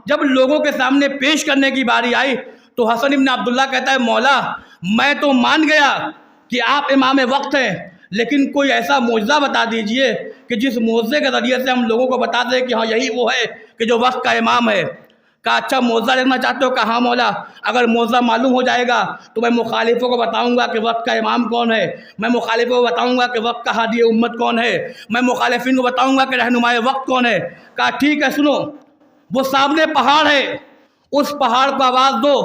جب لوگوں کے سامنے پیش کرنے کی باری آئی تو حسن ابن عبداللہ کہتا ہے مولا میں تو مان گیا کہ آپ امام وقت ہیں، لیکن کوئی ایسا معجزہ بتا دیجئے کہ جس معجزے کے ذریعے سے ہم لوگوں کو بتا دیں کہ ہاں یہی وہ ہے کہ جو وقت کا امام ہے۔ کہا اچھا معجزہ دیکھنا چاہتے ہو؟ کہا ہاں مولا، اگر معجزہ معلوم ہو جائے گا تو میں مخالفوں کو بتاؤں گا کہ وقت کا امام کون ہے، میں مخالفوں کو بتاؤں گا کہ وقت کا ہادی امت کون ہے، میں مخالفین کو بتاؤں گا کہ رہنمائے وقت کون ہے۔ کہا ٹھیک ہے سنو، وہ سامنے پہاڑ ہے، اس پہاڑ کو آواز دو،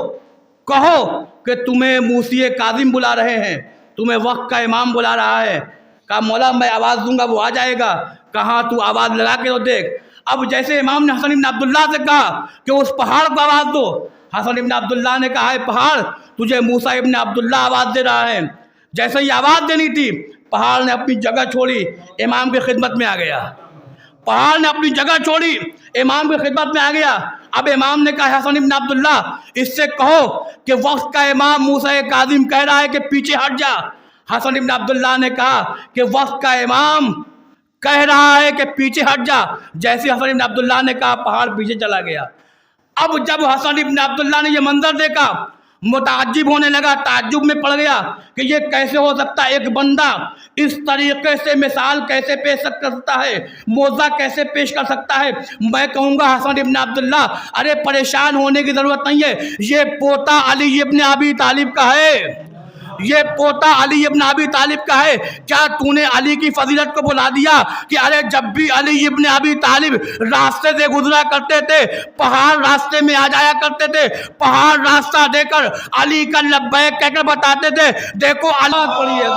کہو کہ تمہیں موسی کاظم بلا رہے ہیں، تمہیں وقت کا امام بلا رہا ہے۔ کہا مولا میں آواز دوں گا وہ آ جائے گا۔ کہاں تو آواز لگا کے تو دیکھ۔ اب جیسے امام نے حسن ابن عبداللہ سے کہا کہ اس پہاڑ کو آواز دو، حسن ابن عبداللہ نے کہا ہے پہاڑ تجھے موسی ابن عبداللہ آواز دے رہا ہے۔ جیسے ہی آواز دینی تھی پہاڑ نے اپنی جگہ چھوڑی، امام کی خدمت میں آ گیا۔ پہاڑ نے اپنی جگہ چھوڑی، امام کی خدمت میں آ گیا۔ اب امام نے کہا حسن ابن عبداللہ اس سے کہو کہ وقت کا امام موسی کاظم کہہ رہا ہے کہ پیچھے ہٹ جا۔ حسن ابن عبداللہ نے کہا کہ وقت کا امام کہہ رہا ہے کہ پیچھے ہٹ جا۔ جیسے حسن ابن عبداللہ نے کہا پہاڑ پیچھے چلا گیا۔ اب جب حسن ابن عبداللہ نے یہ منظر دیکھا متعجب ہونے لگا، تعجب میں پڑ گیا کہ یہ کیسے ہو سکتا ہے، ایک بندہ اس طریقے سے مثال کیسے پیش کر سکتا ہے، معجزہ کیسے پیش کر سکتا ہے۔ میں کہوں گا حسن ابن عبداللہ ارے پریشان ہونے کی ضرورت نہیں ہے، یہ پوتا علی ابن ابی طالب کا ہے، یہ پوتا علی ابن ابی طالب کا ہے۔ کیا تو نے علی کی فضیلت کو بلا دیا کہ ارے جب بھی علی ابن ابی طالب راستے سے گزرا کرتے تھے پہاڑ راستے میں آ جایا کرتے تھے، پہاڑ راستہ دے کر علی کا لبیک کہہ کر بتاتے تھے دیکھو اللہ پڑھی ہے۔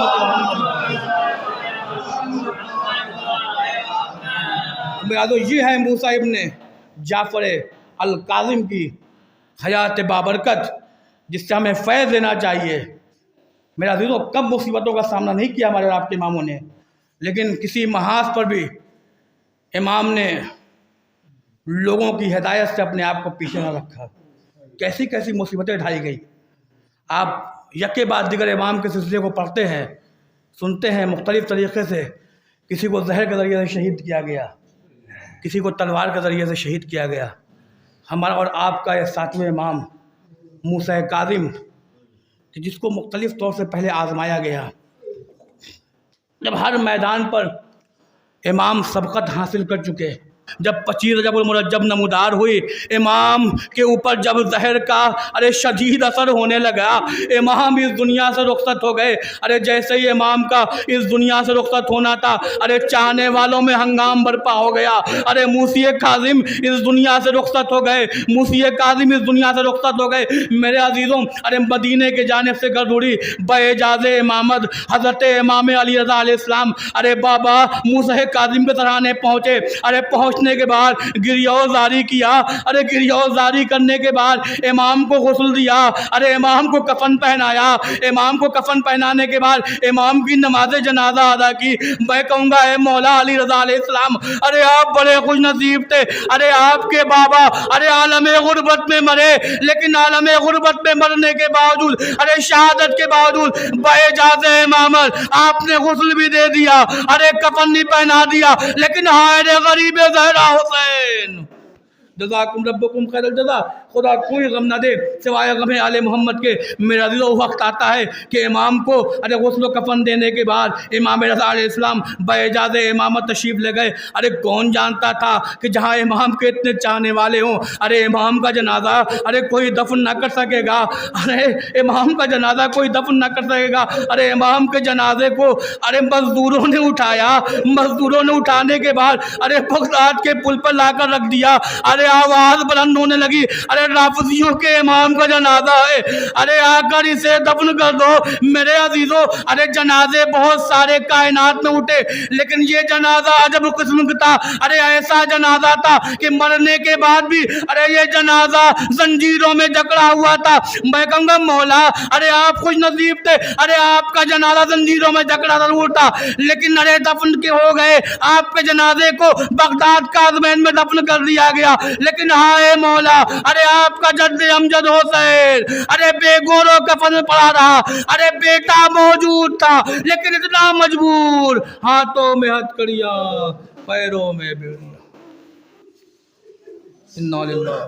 یہ ہے موسی ابن جعفر الکاظم کی حیات بابرکت جس سے ہمیں فیض لینا چاہیے۔ میرا عزیزو کم مصیبتوں کا سامنا نہیں کیا ہمارے آپ کے اماموں نے، لیکن کسی محاذ پر بھی امام نے لوگوں کی ہدایت سے اپنے آپ کو پیچھے نہ رکھا۔ کیسی کیسی مصیبتیں اٹھائی گئی۔ آپ یکے بعد دیگر امام کے سلسلے کو پڑھتے ہیں، سنتے ہیں مختلف طریقے سے۔ کسی کو زہر کے ذریعے سے شہید کیا گیا، کسی کو تلوار کے ذریعے سے شہید کیا گیا۔ ہمارا اور آپ کا یہ 7ویں امام موسی کاظم جس کو مختلف طور سے پہلے آزمایا گیا، جب ہر میدان پر امام سبقت حاصل کر چکے. جب 25 رجب المرجب نمودار ہوئی، امام کے اوپر جب زہر کا شدید اثر ہونے لگا، امام اس دنیا سے رخصت ہو گئے. جیسے ہی امام کا اس دنیا سے رخصت ہونا تھا، چاہنے والوں میں ہنگام برپا ہو گیا. موسی کاظم اس دنیا سے رخصت ہو گئے، موسی کاظم اس دنیا سے رخصت ہو گئے. میرے عزیزوں، مدینے کے جانب سے گردوڑی باعجاز امامت حضرت امام علی رضا علیہ السلام بابا موسی کاظم کے سرانے پہنچے. پہنچنے کے بعد گریہ زاری کیا. گریہ زاری کرنے کے بعد امام کو غسل دیا. امام کو کفن پہنایا. امام کو کفن پہنانے کے بعد امام کی نماز جنازہ ادا کی. میں کہوں گا اے مولا علی رضا علیہ السلام، آپ بڑے خوش نصیب تھے. آپ کے بابا عالم غربت میں مرے، لیکن عالم غربت میں مرنے کے باوجود شہادت کے باوجود باعجاز امامت آپ نے غسل بھی دے دیا، کفن بھی پہنا دیا. لیکن ہائے غریب زہرا حسین، جزاکم ربکم خیر الجزا. خدا کوئی غم نہ دے سوائے غم آل محمد کے. میرا دل وقت آتا ہے کہ امام کو غسل و کفن دینے کے بعد امام رضا علیہ السلام باعجاز امامت تشریف لے گئے. کون جانتا تھا کہ جہاں امام کے اتنے چاہنے والے ہوں، امام کا جنازہ کوئی دفن نہ کر سکے گا. امام کا جنازہ کوئی دفن نہ کر سکے گا. امام کے جنازے کو مزدوروں نے اٹھایا. مزدوروں نے اٹھانے کے بعد بغداد کے پل پر لا کر رکھ دیا. آواز بلند ہونے لگی، رافضیوں کے امام کا جنازہ ہے، آ کر اسے دفن کر دو. میرے عزیزوں، جنازے بہت سارے کائنات میں اٹھے، لیکن یہ جنازہ عجب قسم کا تھا. ایسا جنازہ تھا کہ مرنے کے بعد بھی یہ جنازہ زنجیروں میں جکڑا ہوا تھا. میں کہوں گا مولا، آپ خوش نصیب تھے. آپ کا جنازہ زنجیروں میں جکڑا ضرور تھا، لیکن دفن کے ہو گئے. آپ کے جنازے کو بغداد کاظمین میں دفن کر دیا گیا. لیکن ہائے مولا، آپ کا جد امجد حسین بے گور و کفن پڑا رہا. بیٹا موجود تھا، لیکن اتنا مجبور، ہاتھوں میں ہتھکڑیاں، پیروں میں بیڑیاں. انا للہ